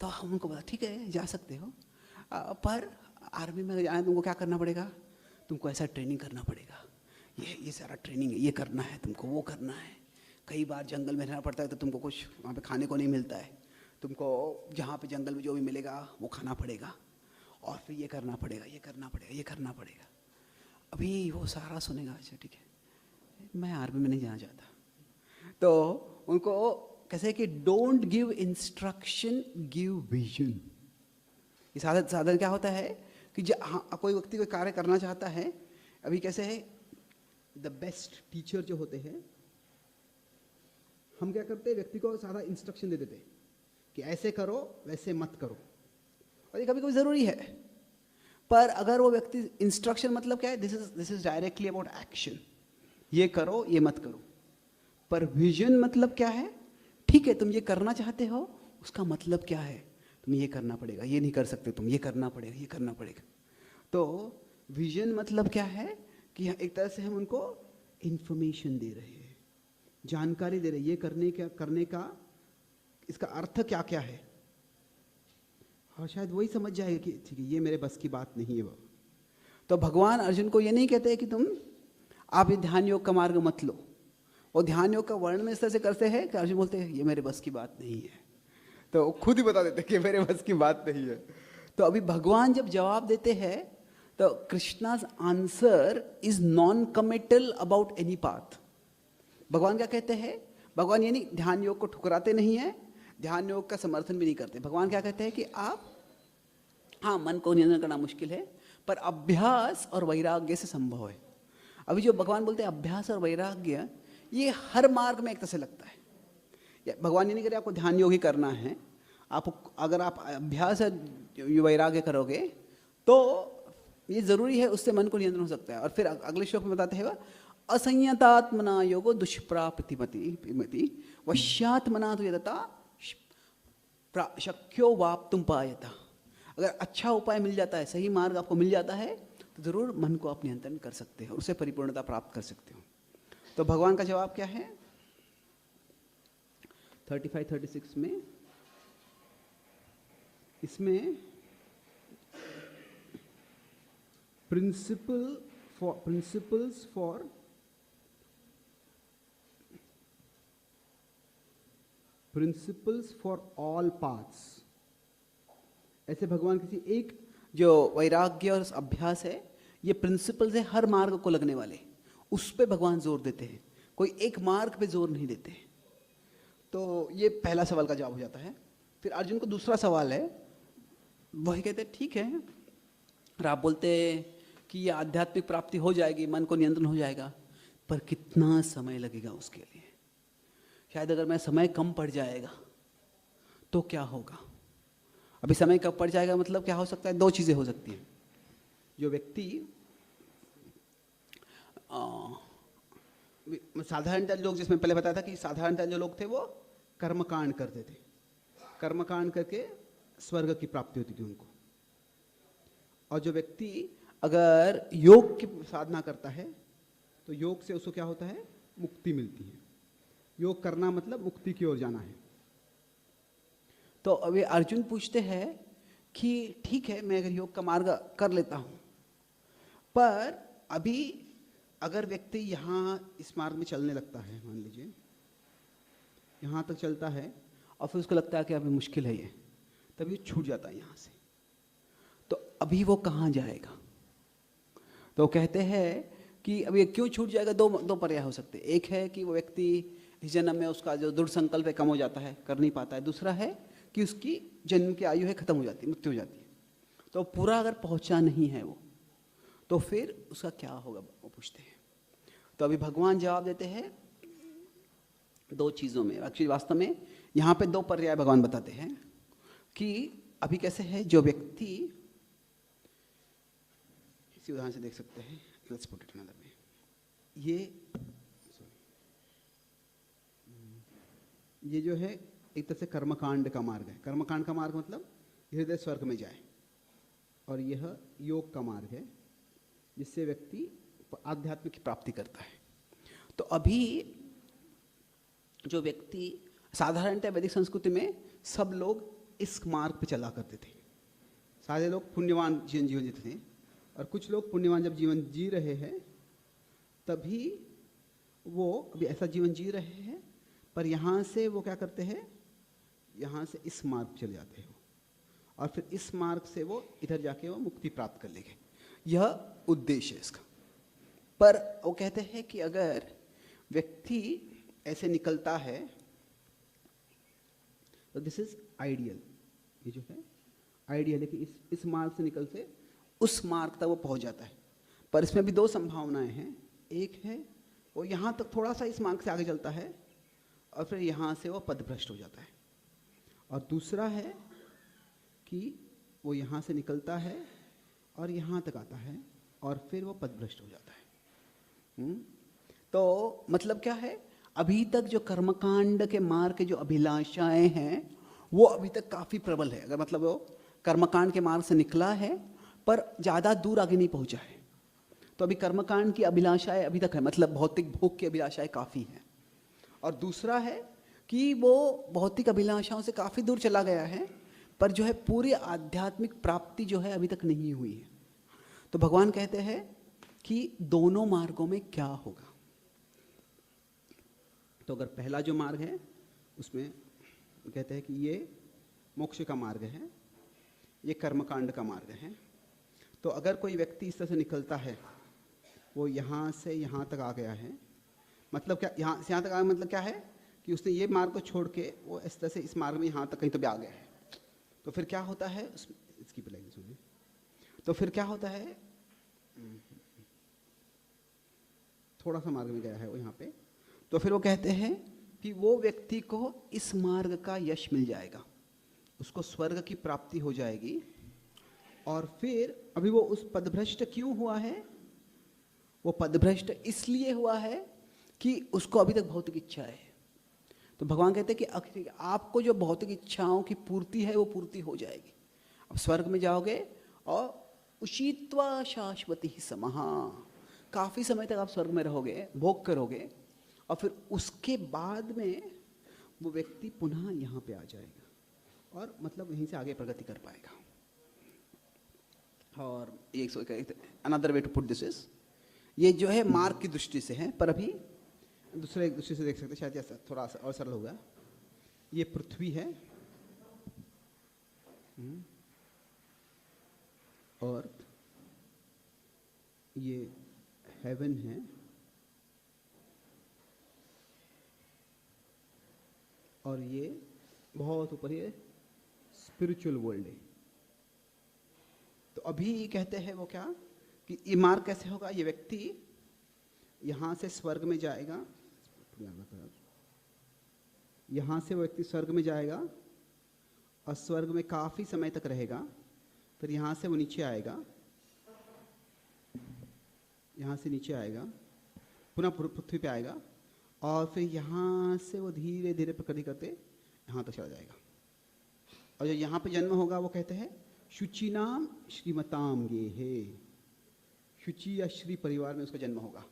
तो हम उनको बोला ठीक है जा सकते हो, पर आर्मी में जाना तुमको क्या करना पड़ेगा, तुमको ऐसा ट्रेनिंग करना पड़ेगा, ये सारा ट्रेनिंग है, ये करना है तुमको, वो करना है। कई बार जंगल में रहना पड़ता है तो तुमको कुछ वहाँ पे खाने को नहीं मिलता है, तुमको जहाँ पे जंगल में जो भी मिलेगा वो खाना पड़ेगा, और फिर ये करना पड़ेगा, ये करना पड़ेगा, ये करना पड़ेगा। अभी वो सारा सुनेगा, अच्छा ठीक है मैं आर्मी में नहीं जाना चाहता। तो उनको कैसे कि don't give instruction, give vision. ये साधन क्या होता है कि कोई व्यक्ति कोई कार्य करना चाहता है, अभी कैसे है, द बेस्ट टीचर जो होते हैं, हम क्या करते हैं, व्यक्ति को सारा इंस्ट्रक्शन दे देते हैं कि ऐसे करो वैसे मत करो, और ये कभी कभी ज़रूरी है। पर अगर वो व्यक्ति इंस्ट्रक्शन मतलब क्या है, this is directly about action, ये करो ये मत करो। पर विजन मतलब क्या है, ठीक है तुम ये करना चाहते हो, उसका मतलब क्या है, तुम ये करना पड़ेगा, ये नहीं कर सकते तुम, ये करना पड़ेगा, ये करना पड़ेगा। तो विजन मतलब क्या है कि एक तरह से हम उनको इंफॉर्मेशन दे रहे हैं, जानकारी दे रहे हैं, ये करने का इसका अर्थ क्या क्या है, और शायद वही समझ जाएगा कि ठीक है ये मेरे बस की बात नहीं है वो। तो भगवान अर्जुन को ये नहीं कहते कि आप ये ध्यान योग का मार्ग मत लो, और ध्यान योग का वर्णन इस तरह से करते हैं कि अर्जुन बोलते हैं ये मेरे बस की बात नहीं है, तो खुद ही बता देते हैं कि मेरे बस की बात नहीं है। तो अभी भगवान जब जवाब देते हैं तो Krishna's answer is non committal about any path. भगवान क्या कहते हैं, भगवान ये नहीं ध्यान योग को ठुकराते नहीं है, ध्यान योग का समर्थन भी नहीं करते। भगवान क्या कहते हैं कि आप, हाँ मन को नियंत्रण करना मुश्किल है, पर अभ्यास और वैराग्य से संभव है। अभी जो भगवान बोलते हैं अभ्यास और वैराग्य, ये हर मार्ग में एक तरह से लगता है। भगवान ये नहीं कह रहे आपको ध्यान योग ही करना है, अगर आप अभ्यास और वैराग्य करोगे तो ये जरूरी है, उससे मन को नियंत्रण हो सकता है। और फिर अगले श्लोक में बताते हैं असंयतात्मना योगो दुष्प्राप्तिमति वश्यात्मना तो यदता शक्यो वाप्तुम पायता। अगर अच्छा उपाय मिल जाता है, सही मार्ग आपको मिल जाता है, तो जरूर मन को आप नियंत्रण कर सकते हो, उससे परिपूर्णता प्राप्त कर सकते हो। तो भगवान का जवाब क्या है 35-36 में, इसमें प्रिंसिपल्स फॉर ऑल पाथ्स, ऐसे भगवान किसी एक जो वैराग्य और अभ्यास है, ये प्रिंसिपल्स है हर मार्ग को लगने वाले, उस पे भगवान जोर देते हैं, कोई एक मार्ग पे जोर नहीं देते। तो ये पहला सवाल का जवाब हो जाता है। फिर अर्जुन को दूसरा सवाल है, वही कहते ठीक है, और आप बोलते कि ये आध्यात्मिक प्राप्ति हो जाएगी, मन को नियंत्रण हो जाएगा, पर कितना समय लगेगा उसके लिए? शायद अगर मैं समय कम पड़ जाएगा तो क्या होगा? अभी समय कम पड़ जाएगा मतलब क्या हो सकता है? दो चीज़ें हो सकती हैं। जो व्यक्ति साधारणतः लोग, जिसमें पहले बताया था कि साधारणतः जो लोग थे वो कर्मकांड करते थे, कर्मकांड करके स्वर्ग की प्राप्ति होती थी उनको। और जो व्यक्ति अगर योग की साधना करता है तो योग से उसको क्या होता है? मुक्ति मिलती है। योग करना मतलब मुक्ति की ओर जाना है। तो अभी अर्जुन पूछते हैं कि ठीक है, मैं अगर योग का मार्ग कर लेता हूँ, पर अभी अगर व्यक्ति यहाँ इस मार्ग में चलने लगता है, मान लीजिए यहाँ तक चलता है और फिर उसको लगता है कि अभी मुश्किल है ये, तभी छूट जाता है यहाँ से, तो अभी वो कहाँ जाएगा? तो कहते हैं कि अब ये क्यों छूट जाएगा? दो पर्याय हो सकते हैं। एक है कि वो व्यक्ति इस जन्म में उसका जो दृढ़ संकल्प है कम हो जाता है, कर नहीं पाता है। दूसरा है कि उसकी जन्म की आयु है खत्म हो जाती है, मृत्यु हो जाती है। तो पूरा अगर पहुंचा नहीं है वो, तो फिर उसका क्या होगा, वो पूछते हैं। तो अभी भगवान जवाब देते हैं दो चीज़ों में। एक्चुअली वास्तव में यहाँ पे दो पर्याय भगवान बताते हैं कि अभी कैसे है। जो व्यक्ति, इसी उदाहरण से देख सकते हैं, let's put it another way, ये जो है एक तरह से कर्मकांड का मार्ग है। कर्मकांड का मार्ग मतलब हृदय स्वर्ग में जाए, और यह योग का मार्ग है जिससे व्यक्ति आध्यात्म की प्राप्ति करता है। तो अभी जो व्यक्ति, साधारणतः वैदिक संस्कृति में सब लोग इस मार्ग पे चला करते थे। सारे लोग पुण्यवान जीवन जीते थे, और कुछ लोग पुण्यवान जब जीवन जी रहे हैं तभी वो अभी ऐसा जीवन जी रहे हैं, पर यहाँ से वो क्या करते हैं, यहाँ से इस मार्ग पे चले जाते हैं, और फिर इस मार्ग से वो इधर जाके वो मुक्ति प्राप्त कर लेंगे। यह उद्देश्य है इसका। पर वो कहते हैं कि अगर व्यक्ति ऐसे निकलता है तो दिस इज आइडियल, ये जो है आइडियल है कि इस मार्ग से निकल से उस मार्ग तक वो पहुंच जाता है। पर इसमें भी दो संभावनाएं हैं। एक है वो यहाँ तक थोड़ा सा इस मार्ग से आगे चलता है और फिर यहाँ से वो पदभ्रष्ट हो जाता है, और दूसरा है कि वो यहाँ से निकलता है और यहाँ तक आता है और फिर वो पदभ्रष्ट हो जाता है। तो मतलब क्या है, अभी तक जो कर्मकांड के मार्ग के जो अभिलाषाएं हैं वो अभी तक काफ़ी प्रबल है। अगर मतलब वो कर्मकांड के मार्ग से निकला है पर ज़्यादा दूर आगे नहीं पहुंचा है, तो अभी कर्मकांड की अभिलाषाएं अभी तक है, मतलब भौतिक भोग की अभिलाषाएं काफ़ी हैं। और दूसरा है कि वो भौतिक अभिलाषाओं से काफ़ी दूर चला गया है, पर जो है पूरी आध्यात्मिक प्राप्ति जो है अभी तक नहीं हुई है। तो भगवान कहते हैं कि दोनों मार्गों में क्या होगा। तो अगर पहला जो मार्ग है उसमें कहते हैं कि ये मोक्ष का मार्ग है, ये कर्मकांड का मार्ग है। तो अगर कोई व्यक्ति इस तरह से निकलता है, वो यहाँ से यहाँ तक आ गया है, मतलब क्या, यहाँ से यहाँ तक आ गया मतलब क्या है कि उसने ये मार्ग को छोड़ के वो इस तरह से इस मार्ग में यहाँ तक कहीं तो भी आ गया है। तो फिर क्या होता है, इसकी पहले सुनिए, तो फिर क्या होता है, थोड़ा सा मार्ग में गया है वो यहाँ पे, तो फिर वो कहते हैं कि वो व्यक्ति को इस मार्ग का यश मिल जाएगा, उसको स्वर्ग की प्राप्ति हो जाएगी। और फिर अभी वो उस पदभ्रष्ट क्यों हुआ है, वो पदभ्रष्ट इसलिए हुआ है कि उसको अभी तक भौतिक इच्छा है। तो भगवान कहते हैं कि आपको जो भौतिक इच्छाओं की पूर्ति है वो पूर्ति हो जाएगी। अब स्वर्ग में जाओगे और उषित्वा शाश्वती समहा, काफ़ी समय तक आप स्वर्ग में रहोगे, भोग करोगे, और फिर उसके बाद में वो व्यक्ति पुनः यहाँ पे आ जाएगा और मतलब यहीं से आगे प्रगति कर पाएगा। और एक another way to put this is, ये जो है मार्ग की दृष्टि से है, पर अभी दूसरे एक दृष्टि से देख सकते हैं, शायद ऐसा थोड़ा सा और सरल होगा। ये पृथ्वी है और ये हेवन है, और ये बहुत ऊपर ये स्पिरिचुअल वर्ल्ड है। तो अभी कहते हैं वो क्या कि ये मार्ग कैसे होगा, ये व्यक्ति यहाँ से स्वर्ग में जाएगा, यहाँ से वो व्यक्ति स्वर्ग में जाएगा और स्वर्ग में काफ़ी समय तक रहेगा, फिर यहाँ से वो नीचे आएगा, यहाँ से नीचे आएगा, पुनः पृथ्वी पे आएगा और फिर यहाँ से वो धीरे धीरे प्रकृति करते यहाँ तक चला जाएगा। और जो यहाँ पे जन्म होगा वो कहते हैं शुचिनाम श्रीमताम गेहे, शुचि या श्री परिवार में उसका जन्म होगा।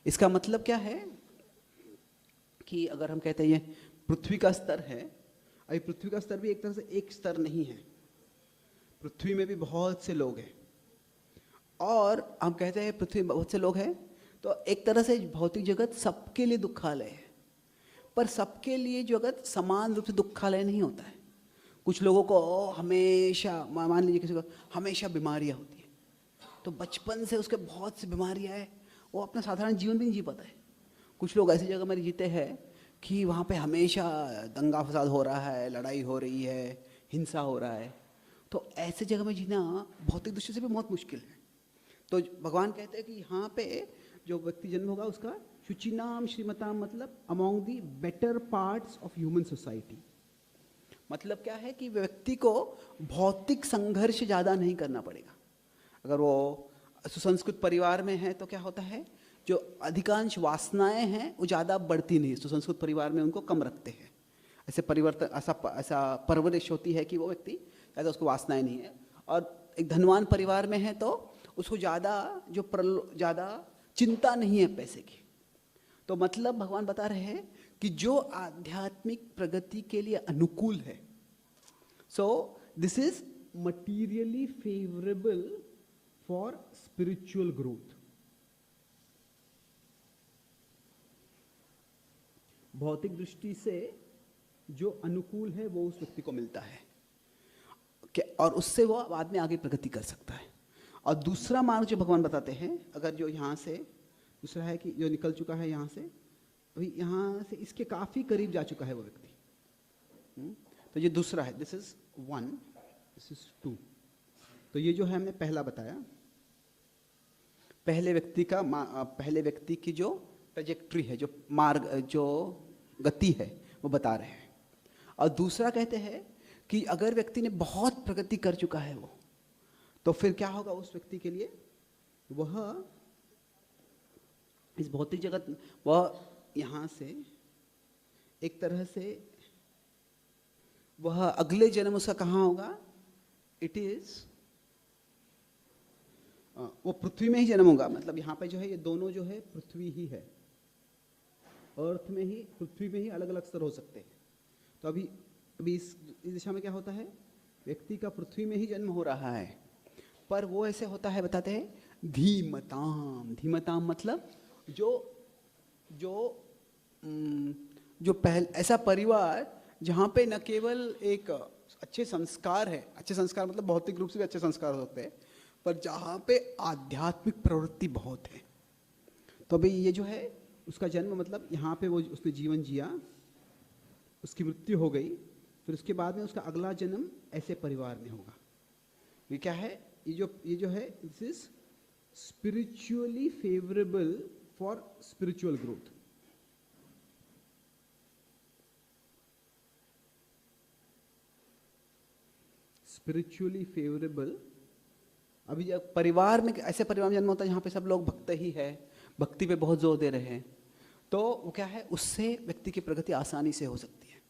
इसका मतलब क्या है कि अगर हम कहते हैं ये पृथ्वी का स्तर है, अभी पृथ्वी का स्तर भी एक तरह से एक स्तर नहीं है, पृथ्वी में भी बहुत से लोग हैं और हम कहते हैं पृथ्वी में बहुत से लोग हैं, तो एक तरह से भौतिक जगत सबके लिए दुखालय है, पर सबके लिए जगत समान रूप से दुखालय नहीं होता है। कुछ लोगों को हमेशा, मान लीजिए किसी को हमेशा बीमारियां होती हैं, तो बचपन से उसके बहुत सी बीमारियां हैं, वो अपना साधारण जीवन भी नहीं जी पाता है। कुछ लोग ऐसी जगह में जीते हैं कि वहाँ पे हमेशा दंगा फसाद हो रहा है, लड़ाई हो रही है, हिंसा हो रहा है, तो ऐसे जगह में जीना भौतिक दृष्टि से भी बहुत मुश्किल है। तो भगवान कहते हैं कि यहाँ पे जो व्यक्ति जन्म होगा उसका शुचिनाम श्रीमताम मतलब among the better parts of human society. मतलब क्या है कि व्यक्ति को भौतिक संघर्ष ज़्यादा नहीं करना पड़ेगा। अगर वो सुसंस्कृत परिवार में है तो क्या होता है, जो अधिकांश वासनाएं हैं वो ज़्यादा बढ़ती नहीं, सुसंस्कृत परिवार में उनको कम रखते हैं। ऐसे परिवर्तन, ऐसा परवरिश होती है कि वो व्यक्ति ज़्यादा, उसको वासनाएं नहीं है। और एक धनवान परिवार में है तो उसको ज़्यादा चिंता नहीं है पैसे की। तो मतलब भगवान बता रहे हैं कि जो आध्यात्मिक प्रगति के लिए अनुकूल है, so this is materially favourable for spiritual growth. भौतिक दृष्टि से जो अनुकूल है वो उस व्यक्ति को मिलता है और उससे वो बाद में आगे प्रगति कर सकता है। और दूसरा मार्ग जो भगवान बताते हैं, अगर जो यहाँ से दूसरा है कि जो निकल चुका है यहाँ से, अभी यहाँ से इसके काफ़ी करीब जा चुका है वो व्यक्ति, तो ये दूसरा है, दिस इज 1, दिस इज 2। तो ये जो है हमने पहला बताया, पहले व्यक्ति की जो ट्रैजेक्टरी है, जो मार्ग, जो गति है वो बता रहे हैं। और दूसरा कहते हैं कि अगर व्यक्ति ने बहुत प्रगति कर चुका है वो, तो फिर क्या होगा उस व्यक्ति के लिए, वह इस भौतिक जगत, वह यहाँ से एक तरह से वह अगले जन्म उसका कहाँ होगा, इट इज वो पृथ्वी में ही जन्म होगा। मतलब यहाँ पे जो है ये दोनों जो है पृथ्वी ही है, अर्थ में ही, पृथ्वी में ही अलग अलग स्तर हो सकते हैं। तो अभी इस दिशा में क्या होता है, व्यक्ति का पृथ्वी में ही जन्म हो रहा है, पर वो ऐसे होता है, बताते हैं धीमताम मतलब जो पहले ऐसा परिवार जहाँ पे न केवल एक अच्छे संस्कार है, अच्छे संस्कार मतलब भौतिक रूप से भी अच्छे संस्कार हो सकते हैं, पर जहाँ पे आध्यात्मिक प्रवृत्ति बहुत है। तो अभी ये जो है उसका जन्म, मतलब यहाँ पे वो उसने जीवन जिया, उसकी मृत्यु हो गई, फिर उसके बाद में उसका अगला जन्म ऐसे परिवार में होगा। ये क्या है, ये जो है this is spiritually favourable for spiritual growth. Spiritually favourable. अभी जब परिवार में, ऐसे परिवार में जन्म होता है जहाँ पे सब लोग भक्त ही है, भक्ति पे बहुत जोर दे रहे हैं, तो वो क्या है, उससे व्यक्ति की प्रगति आसानी से हो सकती है।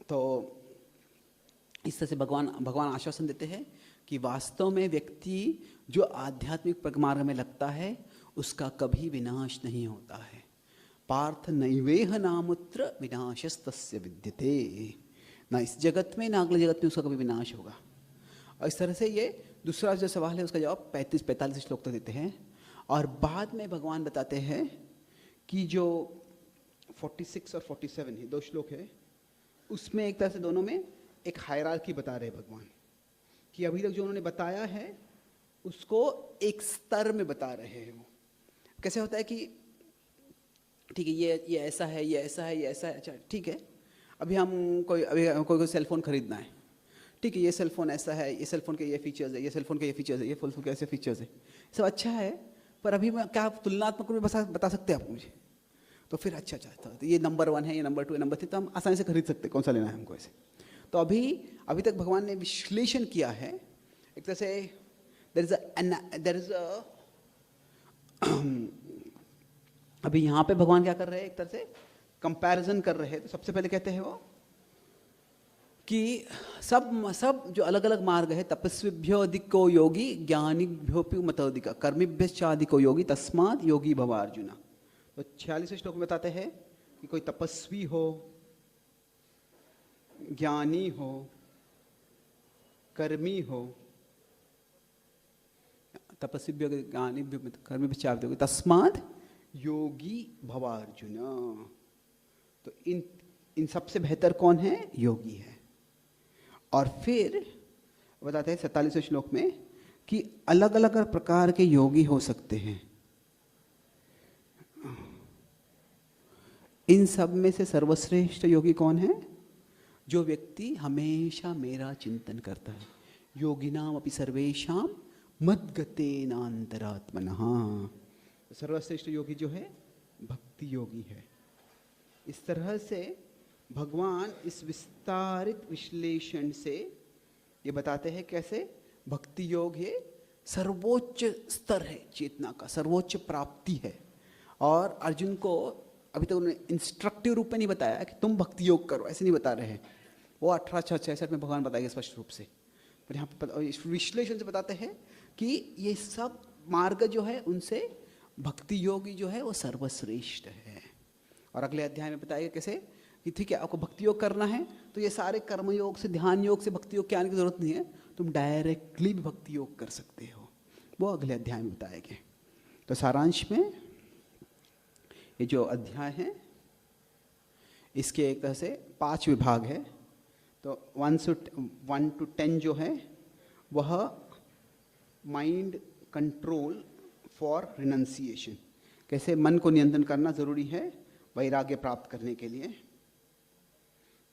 तो इस तरह से भगवान आश्वासन देते हैं कि वास्तव में व्यक्ति जो आध्यात्मिक मार्ग में लगता है उसका कभी विनाश नहीं होता है। पार्थ नैवेह नामुत्र विनाशस्तस्य विद्यते, ना इस जगत में ना अगले जगत में उसका कभी विनाश होगा। और इस तरह से ये दूसरा जो सवाल है उसका जवाब 35-45 श्लोक तक देते हैं। और बाद में भगवान बताते हैं कि जो 46 और 47 है, 2 श्लोक है, उसमें एक तरह से दोनों में एक हायरार्की बता रहे भगवान कि अभी तक जो उन्होंने बताया है उसको एक स्तर में बता रहे हैं। वो कैसे होता है कि ठीक है, ये ऐसा है, ये ऐसा है, ये ऐसा है, अच्छा ठीक है, अभी कोई सेल फोन खरीदना है, ठीक है, ये सेल फोन ऐसा है, ये सेल फोन के ये फीचर्स है, ये सेल फोन के ये फीचर्स है, ये सेल फोन के ऐसे फीचर्स है, सब अच्छा है, पर अभी मैं क्या आप तुलनात्मक रूप में बता सकते हैं आप मुझे? तो फिर अच्छा तो ये नंबर 1 है, ये नंबर 2 है, नंबर 3, तो हम आसानी से खरीद सकते हैं कौन सा लेना है हमको ऐसे। तो अभी तक भगवान ने विश्लेषण किया है एक तरह से। देयर इज अ अभी यहाँ पे भगवान क्या कर रहे हैं, एक तरह से कंपैरिजन कर रहे हैं। तो सबसे पहले कहते हैं वो कि सब जो अलग अलग मार्ग है, तपस्विभ्यो अधिको योगी ज्ञानिभ्योपि मतोधिका कर्मिभ्यश्चाधिको योगी तस्मात् योगी भव अर्जुन। तो 46वें श्लोक में बताते हैं कि कोई तपस्वी हो, ज्ञानी हो, कर्मी हो, तपस्विभ्यो ज्ञानिभ्यो कर्मिभ्यश्चाधिको योगी तस्मात् योगी भव अर्जुन। तो इन सबसे बेहतर कौन है? योगी है। और फिर बताते हैं 47वें श्लोक में कि अलग अलग प्रकार के योगी हो सकते हैं। इन सब में से सर्वश्रेष्ठ योगी कौन है? जो व्यक्ति हमेशा मेरा चिंतन करता है। योगिनाम अपि सर्वेषां मद्गतेनान्तरात्मनः। सर्वश्रेष्ठ योगी जो है भक्ति योगी है। इस तरह से भगवान इस विस्तारित विश्लेषण से ये बताते हैं कैसे भक्ति योग ये सर्वोच्च स्तर है, चेतना का सर्वोच्च प्राप्ति है। और अर्जुन को अभी तक उन्होंने इंस्ट्रक्टिव रूप में नहीं बताया कि तुम भक्ति योग करो, ऐसे नहीं बता रहे हैं। वो 1866 में भगवान बताएंगे स्पष्ट रूप से। पर यहाँ पर विश्लेषण से बताते हैं कि ये सब मार्ग जो है उनसे भक्ति योगी जो है वो सर्वश्रेष्ठ है। और अगले अध्याय में बताएगा कैसे कि ठीक है, आपको भक्ति योग करना है तो ये सारे कर्म योग से, ध्यान योग से भक्ति योग के आने की जरूरत नहीं है, तुम डायरेक्टली भी भक्ति योग कर सकते हो। वो अगले अध्याय में बताएंगे। तो सारांश में ये जो अध्याय है इसके एक तरह से 5 विभाग है। तो 1 to 10 जो है वह माइंड कंट्रोल फॉर रिनंसिएशन, कैसे मन को नियंत्रण करना जरूरी है वैराग्य प्राप्त करने के लिए।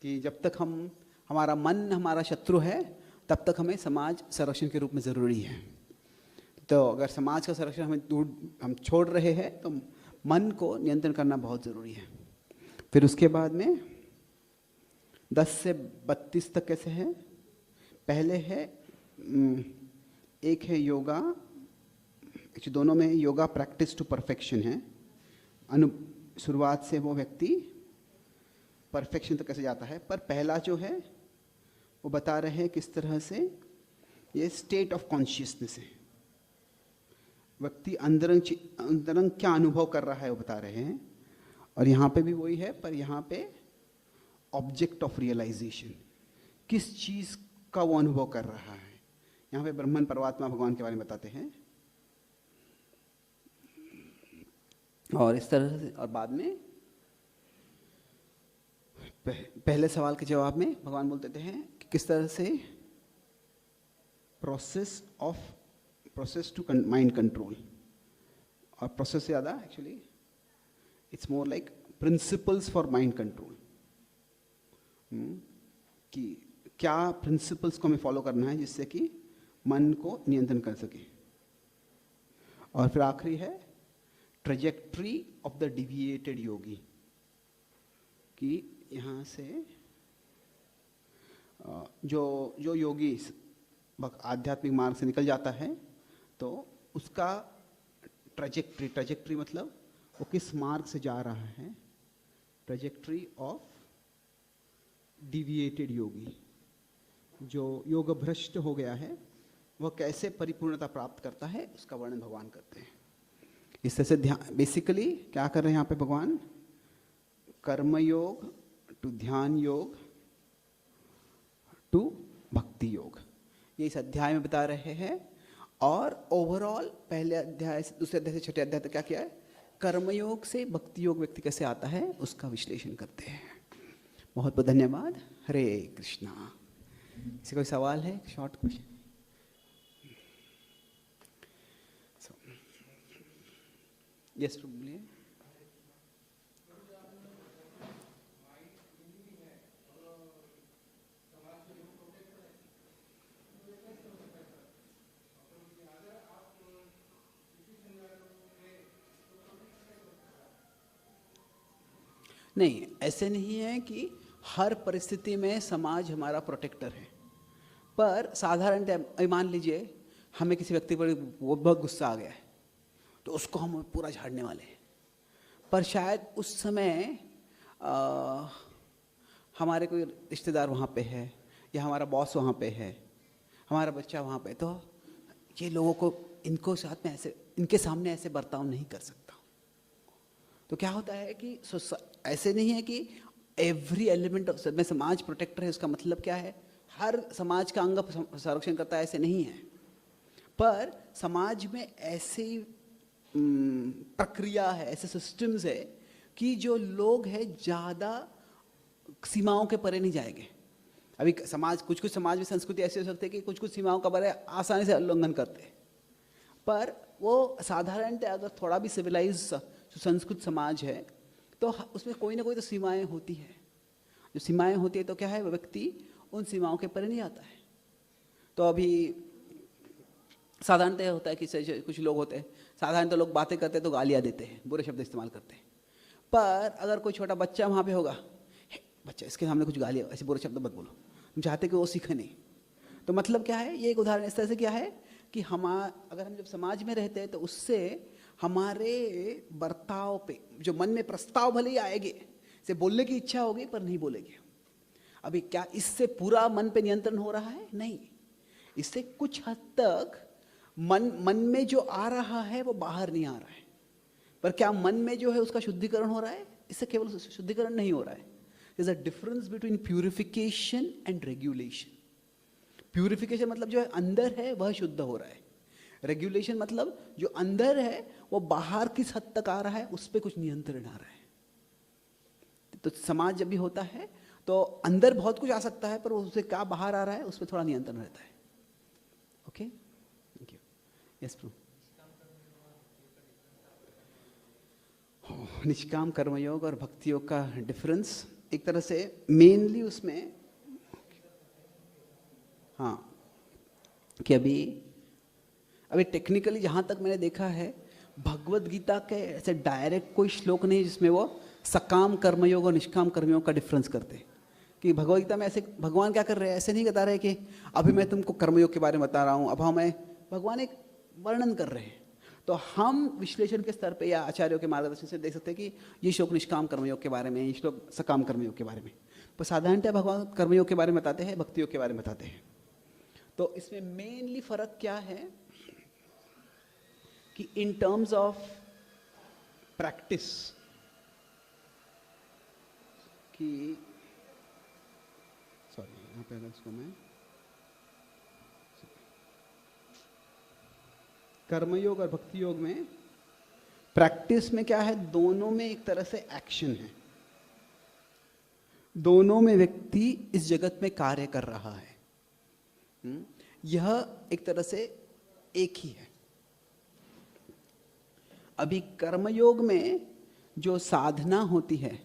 कि जब तक हमारा मन हमारा शत्रु है तब तक हमें समाज संरक्षण के रूप में ज़रूरी है। तो अगर समाज का संरक्षण हम छोड़ रहे हैं तो मन को नियंत्रण करना बहुत ज़रूरी है। फिर उसके बाद में 10 से 32 तक कैसे है? पहले है एक है योगा, दोनों में योगा प्रैक्टिस टू परफेक्शन है। शुरुआत से वो व्यक्ति परफेक्शन तक कैसे जाता है। पर पहला जो है वो बता रहे हैं किस तरह से ये स्टेट ऑफ कॉन्शियसनेस है, व्यक्ति अंदरंग क्या अनुभव कर रहा है वो बता रहे हैं। और यहाँ पे भी वही है, पर यहाँ पे ऑब्जेक्ट ऑफ रियलाइजेशन, किस चीज़ का वो अनुभव कर रहा है। यहाँ पे ब्रह्मन परमात्मा भगवान के बारे में बताते हैं। और इस तरह से, और बाद में पहले सवाल के जवाब में भगवान बोल देते हैं कि किस तरह से प्रोसेस टू माइंड कंट्रोल, और प्रोसेस से ज़्यादा actually it's more like principles for mind control, कि क्या प्रिंसिपल्स को हमें फॉलो करना है जिससे कि मन को नियंत्रण कर सके। और फिर आखिरी है ट्रेजेक्ट्री ऑफ द डिविएटेड योगी, कि यहाँ से जो योगी आध्यात्मिक मार्ग से निकल जाता है तो उसका ट्रेजेक्ट्री मतलब वो किस मार्ग से जा रहा है। ट्रेजेक्ट्री ऑफ डिविएटेड योगी, जो योग भ्रष्ट हो गया है वह कैसे परिपूर्णता प्राप्त करता है, उसका वर्णन भगवान करते हैं। इस तरह से ध्यान, बेसिकली क्या कर रहे हैं यहाँ पे भगवान, कर्म योग टू ध्यान योग टू भक्ति योग, ये इस अध्याय में बता रहे हैं। और ओवरऑल पहले अध्याय से दूसरे अध्याय से छठे अध्याय तक क्या किया है, कर्मयोग से भक्ति योग व्यक्ति कैसे आता है उसका विश्लेषण करते हैं। बहुत बहुत धन्यवाद। हरे कृष्णा। किसी कोई सवाल है? Short question. यस बोलिए। नहीं, ऐसे नहीं है कि हर परिस्थिति में समाज हमारा प्रोटेक्टर है, पर साधारण मान लीजिए हमें किसी व्यक्ति पर वो बहुत गुस्सा आ गया है तो उसको हम पूरा झाड़ने वाले हैं, पर शायद उस समय हमारे कोई रिश्तेदार वहाँ पे है या हमारा बॉस वहाँ पे है, हमारा बच्चा वहाँ पे, तो ये लोगों को इनको साथ में ऐसे इनके सामने ऐसे बर्ताव नहीं कर सकता। तो क्या होता है कि ऐसे नहीं है कि एवरी एलिमेंट ऑफ में समाज प्रोटेक्टर है, उसका मतलब क्या है हर समाज का अंग संरक्षण करता है, ऐसे नहीं है, पर समाज में ऐसी प्रक्रिया है, ऐसे सिस्टम्स है कि जो लोग हैं ज़्यादा सीमाओं के परे नहीं जाएंगे। अभी समाज कुछ समाज में संस्कृति ऐसी हो सकती है कि कुछ सीमाओं का बड़े आसानी से उल्लंघन करते हैं, पर वो साधारणतः अगर थोड़ा भी सिविलाइज सुसंस्कृत समाज है तो उसमें कोई ना कोई तो सीमाएं होती है। जो सीमाएं होती है तो क्या है, वो व्यक्ति उन सीमाओं के परे नहीं आता है। तो अभी साधारणतः होता है कि कुछ लोग होते हैं, साधारणतः लोग बातें करते हैं तो गालियाँ देते हैं, बुरे शब्द इस्तेमाल करते हैं, पर अगर कोई छोटा बच्चा वहाँ पे होगा, बच्चा इसके सामने कुछ गालियाँ ऐसे बुरे शब्द मत बोलो, हम चाहते कि वो सीखे नहीं। तो मतलब क्या है, ये एक उदाहरण इस तरह से क्या है कि अगर हम जब समाज में रहते हैं तो उससे हमारे बर्ताव पे जो मन में प्रस्ताव भले ही आएंगे, से बोलने की इच्छा होगी पर नहीं बोलेंगे। अभी क्या इससे पूरा मन पे नियंत्रण हो रहा है? नहीं, इससे कुछ हद तक मन में जो आ रहा है वो बाहर नहीं आ रहा है, पर क्या मन में जो है उसका शुद्धिकरण हो रहा है? इससे केवल शुद्धिकरण नहीं हो रहा है। There's a difference between purification and regulation. Purification मतलब जो है अंदर है वह शुद्ध हो रहा है, रेगुलेशन मतलब जो अंदर है वो बाहर किस हद तक आ रहा है उस पर कुछ नियंत्रण आ रहा है। तो समाज जब भी होता है तो अंदर बहुत कुछ आ सकता है, पर उससे क्या बाहर आ रहा है उस पर थोड़ा नियंत्रण रहता है। Okay, thank you. Yes pro. निष्काम कर्मयोग और भक्ति योग का डिफरेंस एक तरह से मेनली उसमें हाँ कि अभी टेक्निकली जहाँ तक मैंने देखा है भगवत गीता के ऐसे डायरेक्ट कोई श्लोक नहीं जिसमें वो सकाम कर्मयोग और निष्काम कर्मयोग का डिफरेंस करते कि भगवत गीता में ऐसे भगवान क्या कर रहे हैं, ऐसे नहीं बता रहे कि अभी मैं तुमको कर्मयोग के बारे में बता रहा हूँ, अब हमें भगवान एक वर्णन कर रहे हैं। तो हम विश्लेषण के स्तर पे या आचार्यों के मार्गदर्शन से देख सकते हैं कि ये श्लोक निष्काम कर्मयोग के बारे में, ये श्लोक सकाम कर्मयोग के बारे में, पर साधारणतः भगवान कर्मयोग के बारे में बताते हैं, भक्ति योग के बारे में बताते हैं। तो इसमें मेनली फर्क क्या है कि इन टर्म्स ऑफ प्रैक्टिस कि यहाँ पे अगर इसको मैं कर्मयोग और भक्ति योग में प्रैक्टिस में क्या है, दोनों में एक तरह से एक्शन है, दोनों में व्यक्ति इस जगत में कार्य कर रहा है। यह एक तरह से एक ही है। अभी कर्मयोग में जो साधना होती है,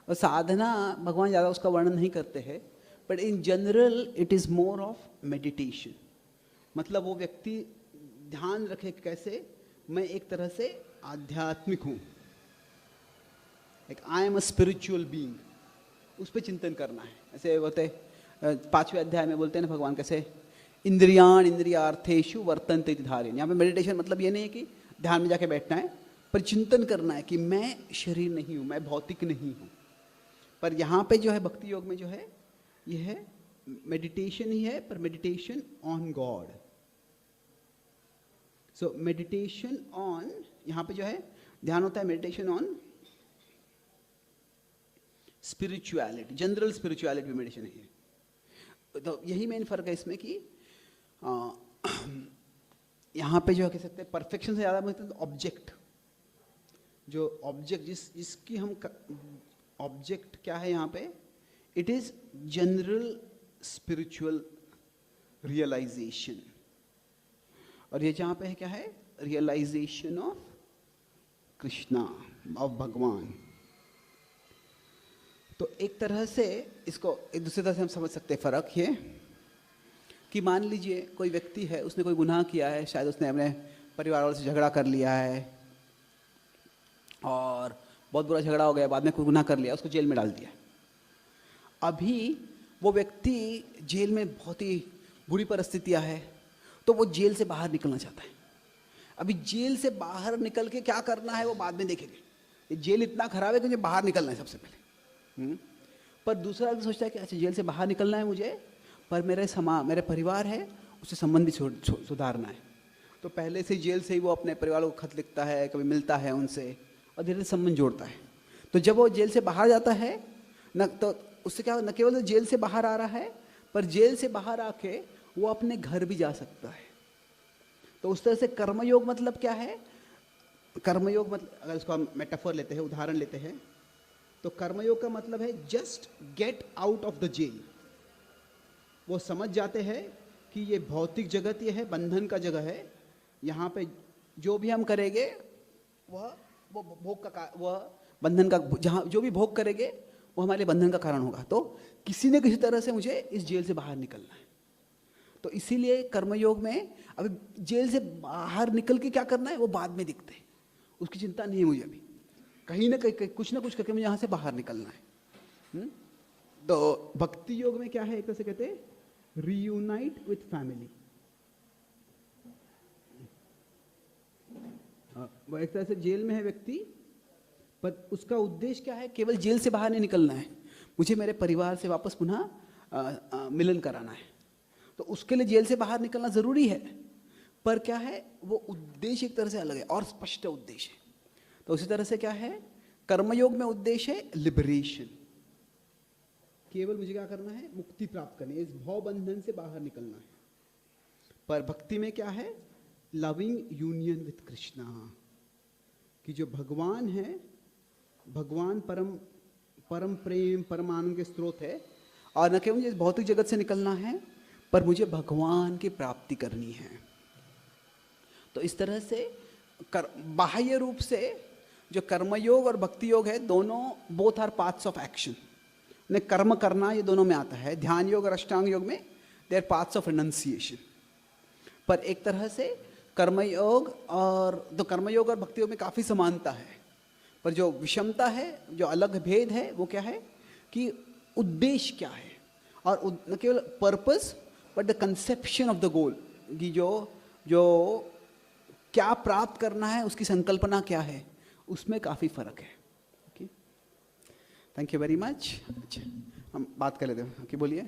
और साधना भगवान ज़्यादा उसका वर्णन नहीं करते हैं, but in general it is more of meditation. मतलब वो व्यक्ति ध्यान रखे कैसे मैं एक तरह से आध्यात्मिक हूँ, एक I am a spiritual being, उस पर चिंतन करना है। ऐसे होते 5वें अध्याय में बोलते हैं ना भगवान कैसे इंद्रियाण इंद्रियार्थेषु वर्तन्ते इति धारयन्। यहाँ पे मेडिटेशन मतलब ये नहीं है कि ध्यान में जाके बैठना है, पर चिंतन करना है कि मैं शरीर नहीं हूँ, मैं भौतिक नहीं हूँ। पर यहाँ पे जो है भक्ति योग में जो है ये है मेडिटेशन ही है, पर meditation on God. So meditation on, यहाँ पे जो है ध्यान होता है meditation on spirituality, general spirituality meditation है। तो यही मेन फर्क है इसमें कि यहाँ पे जो कह सकते हैं परफेक्शन से ज़्यादा मतलब ऑब्जेक्ट, जो ऑब्जेक्ट जिसकी हम ऑब्जेक्ट क्या है यहाँ पे, it is general spiritual realisation. और ये जहाँ पे है क्या है, रियलाइजेशन ऑफ कृष्णा, ऑफ भगवान। तो एक तरह से इसको एक दूसरी तरह से हम समझ सकते हैं फर्क ये कि मान लीजिए कोई व्यक्ति है, उसने कोई गुनाह किया है, शायद उसने अपने परिवार वालों से झगड़ा कर लिया है और बहुत बुरा झगड़ा हो गया, बाद में कोई गुनाह कर लिया, उसको जेल में डाल दिया। अभी वो व्यक्ति जेल में बहुत ही बुरी परिस्थितियां है, तो वो जेल से बाहर निकलना चाहता है। अभी जेल से बाहर निकल के क्या करना है वो बाद में देखेंगे। ये जेल इतना खराब है कि मुझे बाहर निकलना है सबसे पहले। पर दूसरा आदमी सोचता है कि अच्छा जेल से बाहर निकलना है मुझे, पर मेरे परिवार है उससे संबंधी सुधारना है। तो पहले से जेल से ही वो अपने परिवार को खत लिखता है, कभी मिलता है उनसे और धीरे धीरे संबंध जोड़ता है। तो जब वो जेल से बाहर जाता है न, तो उससे क्या, न केवल जेल से बाहर आ रहा है, पर जेल से बाहर आके वो अपने घर भी जा सकता है। तो उस तरह से कर्मयोग मतलब क्या है? कर्मयोग मतलब, अगर इसको हम मेटाफर लेते हैं, उदाहरण लेते हैं, तो कर्मयोग का मतलब है just get out of the jail. वो समझ जाते हैं कि ये भौतिक जगत ये है, बंधन का जगह है, यहाँ पे जो भी हम करेंगे वह भोग का, वह बंधन का, जहाँ जो भी भोग करेंगे वो हमारे बंधन का कारण होगा। तो किसी न किसी तरह से मुझे इस जेल से बाहर निकलना है। तो इसीलिए कर्मयोग में अभी जेल से बाहर निकल के क्या करना है वो बाद में दिखते हैं, उसकी चिंता नहीं है मुझे। अभी कहीं ना कहीं कुछ ना कुछ करके मुझे यहाँ से बाहर निकलना है। तो भक्ति योग में क्या है, एक तरह से कहते हैं रीयूनाइट विथ फैमिली। वो एक तरह से जेल में है व्यक्ति, पर उसका उद्देश्य क्या है? केवल जेल से बाहर नहीं निकलना है, मुझे मेरे परिवार से वापस पुनः मिलन कराना है। तो उसके लिए जेल से बाहर निकलना जरूरी है, पर क्या है वो उद्देश्य एक तरह से अलग है और स्पष्ट उद्देश्य है। तो उसी तरह से क्या है, कर्मयोग में उद्देश्य है लिबरेशन, केवल मुझे क्या करना है, मुक्ति प्राप्त करनी है, इस भव बंधन से बाहर निकलना है। पर भक्ति में क्या है, लविंग यूनियन विथ कृष्णा, कि जो भगवान है, भगवान परम प्रेम परम आनंद के स्रोत है, और न केवल मुझे इस भौतिक जगत से निकलना है, पर मुझे भगवान की प्राप्ति करनी है। तो इस तरह से बाह्य रूप से जो कर्मयोग और भक्ति योग है, दोनों both are paths of action. ने कर्म करना ये दोनों में आता है। ध्यान योग और अष्टांग योग में they are paths of renunciation. पर एक तरह से कर्मयोग और भक्ति योग में काफ़ी समानता है, पर जो विषमता है, जो अलग भेद है, वो क्या है कि उद्देश्य क्या है, और न केवल purpose but the conception of the goal, कि जो क्या प्राप्त करना है उसकी संकल्पना क्या है, उसमें काफ़ी फर्क है। Okay, thank you very much. अच्छा, हम बात कर लेते हैं। ओके, बोलिए।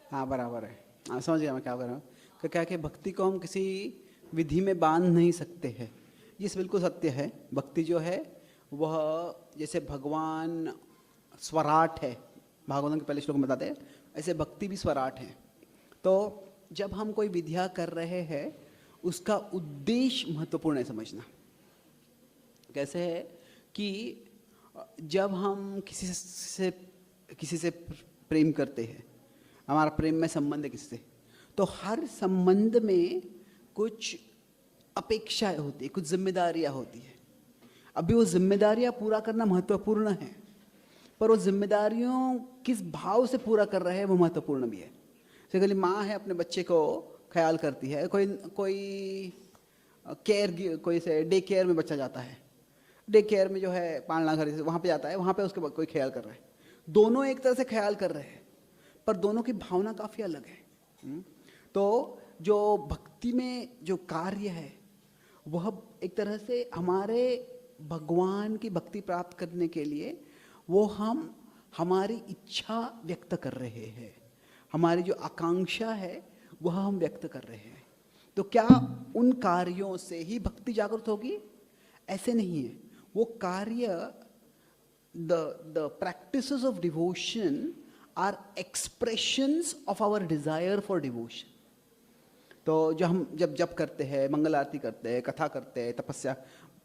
हाँ, बराबर है। हाँ, समझ गया मैं क्या कर रहा हूँ। क्या कि भक्ति को हम किसी विधि में बांध नहीं सकते हैं, ये बिल्कुल सत्य है। भक्ति जो है वह जैसे भगवान स्वराट है, भागवतम के पहले श्लोक में बताते हैं, ऐसे भक्ति भी स्वराट है। तो जब हम कोई विधिया कर रहे हैं, उसका उद्देश्य महत्वपूर्ण है समझना। कैसे है कि जब हम किसी से प्रेम करते हैं, हमारा प्रेम में संबंध है किससे, तो हर संबंध में कुछ अपेक्षाएं होती है, कुछ जिम्मेदारियां होती है। अभी वो जिम्मेदारियां पूरा करना महत्वपूर्ण है, पर वो जिम्मेदारियों किस भाव से पूरा कर रहे हैं वो महत्वपूर्ण भी है। जैसे माँ है, अपने बच्चे को ख्याल करती है, कोई से डे केयर में बच्चा जाता है, डे केयर में जो है पालना घर, वहाँ पे जाता है, वहाँ पे उसके कोई ख्याल कर रहा है। दोनों एक तरह से ख्याल कर रहे हैं, पर दोनों की भावना काफ़ी अलग है। तो जो भक्ति में जो कार्य है वह एक तरह से हमारे भगवान की भक्ति प्राप्त करने के लिए वो हम हमारी इच्छा व्यक्त कर रहे हैं, हमारी जो आकांक्षा है वह हम व्यक्त कर रहे हैं। तो क्या उन कार्यों से ही भक्ति जागृत होगी? ऐसे नहीं है। वो कार्य, the practices of devotion are expressions of our desire for devotion. तो जो हम जब करते हैं, मंगल आरती करते हैं, कथा करते हैं, तपस्या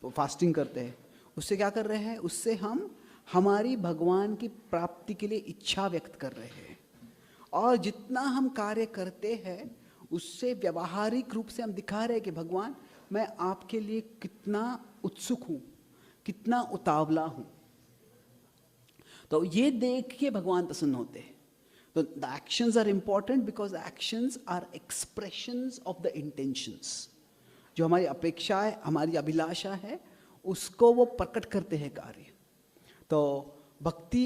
फास्टिंग करते हैं, उससे क्या कर रहे हैं? उससे हम हमारी भगवान की प्राप्ति के लिए इच्छा व्यक्त कर रहे हैं। और जितना हम कार्य करते हैं उससे व्यवहारिक रूप से हम दिखा रहे हैं कि भगवान मैं आपके लिए कितना उत्सुक हूँ, कितना उतावला हूँ। तो ये देख के भगवान प्रसन्न होते हैं। तो the actions are important because actions are expressions of the intentions. जो हमारी अपेक्षा है, हमारी अभिलाषा है, उसको वो प्रकट करते हैं कार्य। तो भक्ति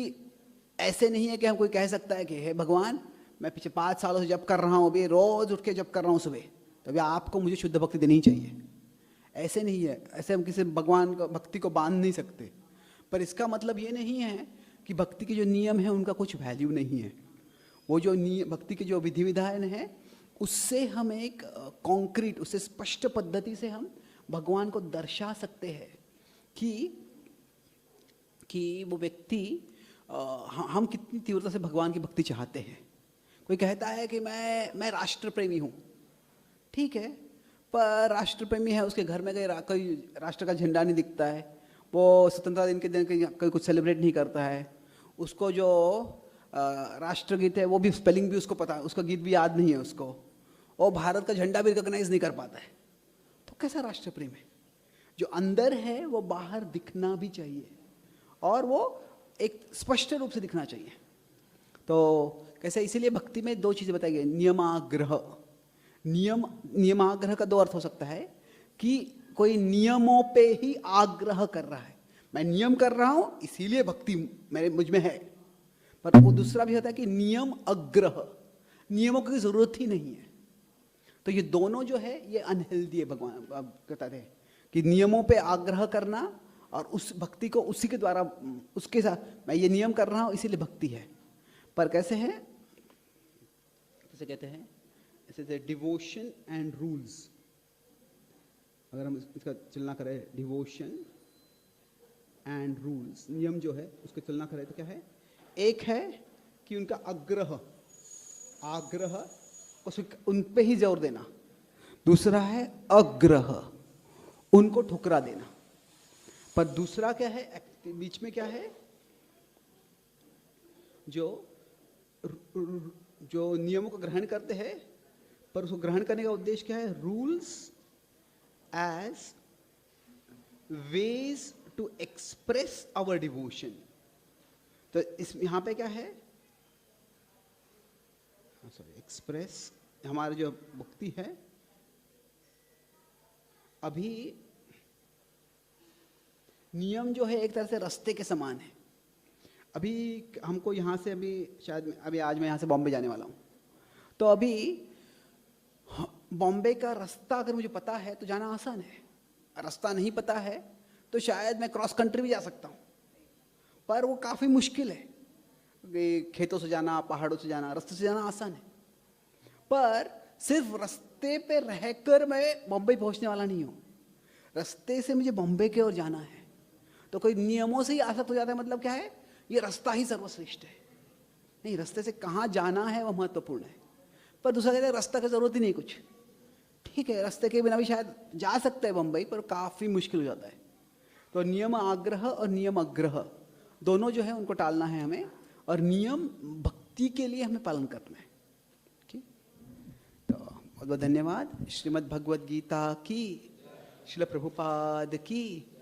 ऐसे नहीं है कि हम कोई कह सकता है कि हे भगवान मैं पिछले 5 सालों से जप कर रहा हूँ, अभी रोज उठ के जप कर रहा हूँ सुबह, तो अभी आपको मुझे शुद्ध भक्ति देनी चाहिए। ऐसे नहीं है। ऐसे हम किसी भगवान को भक्ति को बांध नहीं सकते। पर इसका मतलब ये नहीं है कि भक्ति के जो नियम हैं उनका कुछ वैल्यू नहीं है। वो जो भक्ति के जो विधि विधान है उससे हम एक कॉन्क्रीट, उससे स्पष्ट पद्धति से हम भगवान को दर्शा सकते हैं कि वो व्यक्ति हम कितनी तीव्रता से भगवान की भक्ति चाहते हैं। कोई कहता है कि मैं राष्ट्र प्रेमी हूँ, ठीक है, पर राष्ट्र प्रेमी है, उसके घर में कोई राष्ट्र का झंडा नहीं दिखता है, वो स्वतंत्रता दिन के दिन कोई कुछ सेलिब्रेट नहीं करता है, उसको जो राष्ट्रगीत है वो भी स्पेलिंग भी उसको पता है, उसका गीत भी याद नहीं है उसको, और भारत का झंडा भी रिकॉग्नाइज नहीं कर पाता है, तो कैसा राष्ट्र प्रेम है? जो अंदर है वो बाहर दिखना भी चाहिए और वो एक स्पष्ट रूप से दिखना चाहिए। तो कैसे? इसीलिए भक्ति में 2 चीज़ें बताई गई। नियमाग्रह, नियमाग्रह का 2 अर्थ हो सकता है कि कोई नियमों पे ही आग्रह कर रहा है, मैं नियम कर रहा हूं इसीलिए भक्ति मुझ में है। पर वो दूसरा भी होता है कि नियम अग्रह, नियमों की जरूरत ही नहीं है। तो ये दोनों जो है ये अनहेल्दी है। भगवान कहते हैं कि नियमों पे आग्रह करना और उस भक्ति को उसी के द्वारा, उसके साथ मैं ये नियम कर रहा हूं इसीलिए भक्ति है। पर कैसे है? कैसे कहते हैं? ऐसे डिवोशन एंड रूल्स। अगर हम इसका तुलना करें, डिवोशन एंड रूल्स, नियम जो है उसकी तुलना करें तो क्या है? एक है कि उनका आग्रह उन पे ही जोर देना, दूसरा है अग्रह, उनको ठुकरा देना। पर दूसरा क्या है? बीच में क्या है? जो नियमों को ग्रहण करते हैं, पर उसको ग्रहण करने का उद्देश्य क्या है? Rules as ways to express our devotion. तो इस यहां पे क्या है? एक्सप्रेस हमारी जो भक्ति है। अभी नियम जो है एक तरह से रास्ते के समान है। अभी हमको यहाँ से अभी आज मैं यहाँ से बॉम्बे जाने वाला हूँ, तो अभी बॉम्बे का रास्ता अगर मुझे पता है तो जाना आसान है। रास्ता नहीं पता है तो शायद मैं क्रॉस कंट्री भी जा सकता हूँ, पर वो काफ़ी मुश्किल है। खेतों से जाना, पहाड़ों से जाना, रास्ते से जाना आसान है, पर सिर्फ रास्ते पे रहकर मैं बॉम्बे पहुँचने वाला नहीं हूँ। रास्ते से मुझे बॉम्बे की ओर जाना है। तो कोई नियमों से ही आसक्त हो जाता है, मतलब क्या है? ये रास्ता ही सर्वश्रेष्ठ है। नहीं, रास्ते से कहाँ जाना है वह महत्वपूर्ण है। पर दूसरा कहता है रास्ता की जरूरत ही नहीं कुछ। ठीक है, रास्ते के बिना भी शायद जा सकते हैं बम्बई, पर काफ़ी मुश्किल हो जाता है। तो नियम आग्रह और नियम अग्रह दोनों जो है उनको टालना है हमें, और नियम भक्ति के लिए हमें पालन करना है। ठीक, तो बहुत बहुत धन्यवाद। श्रीमद् भगवद गीता की, श्रील प्रभुपाद की।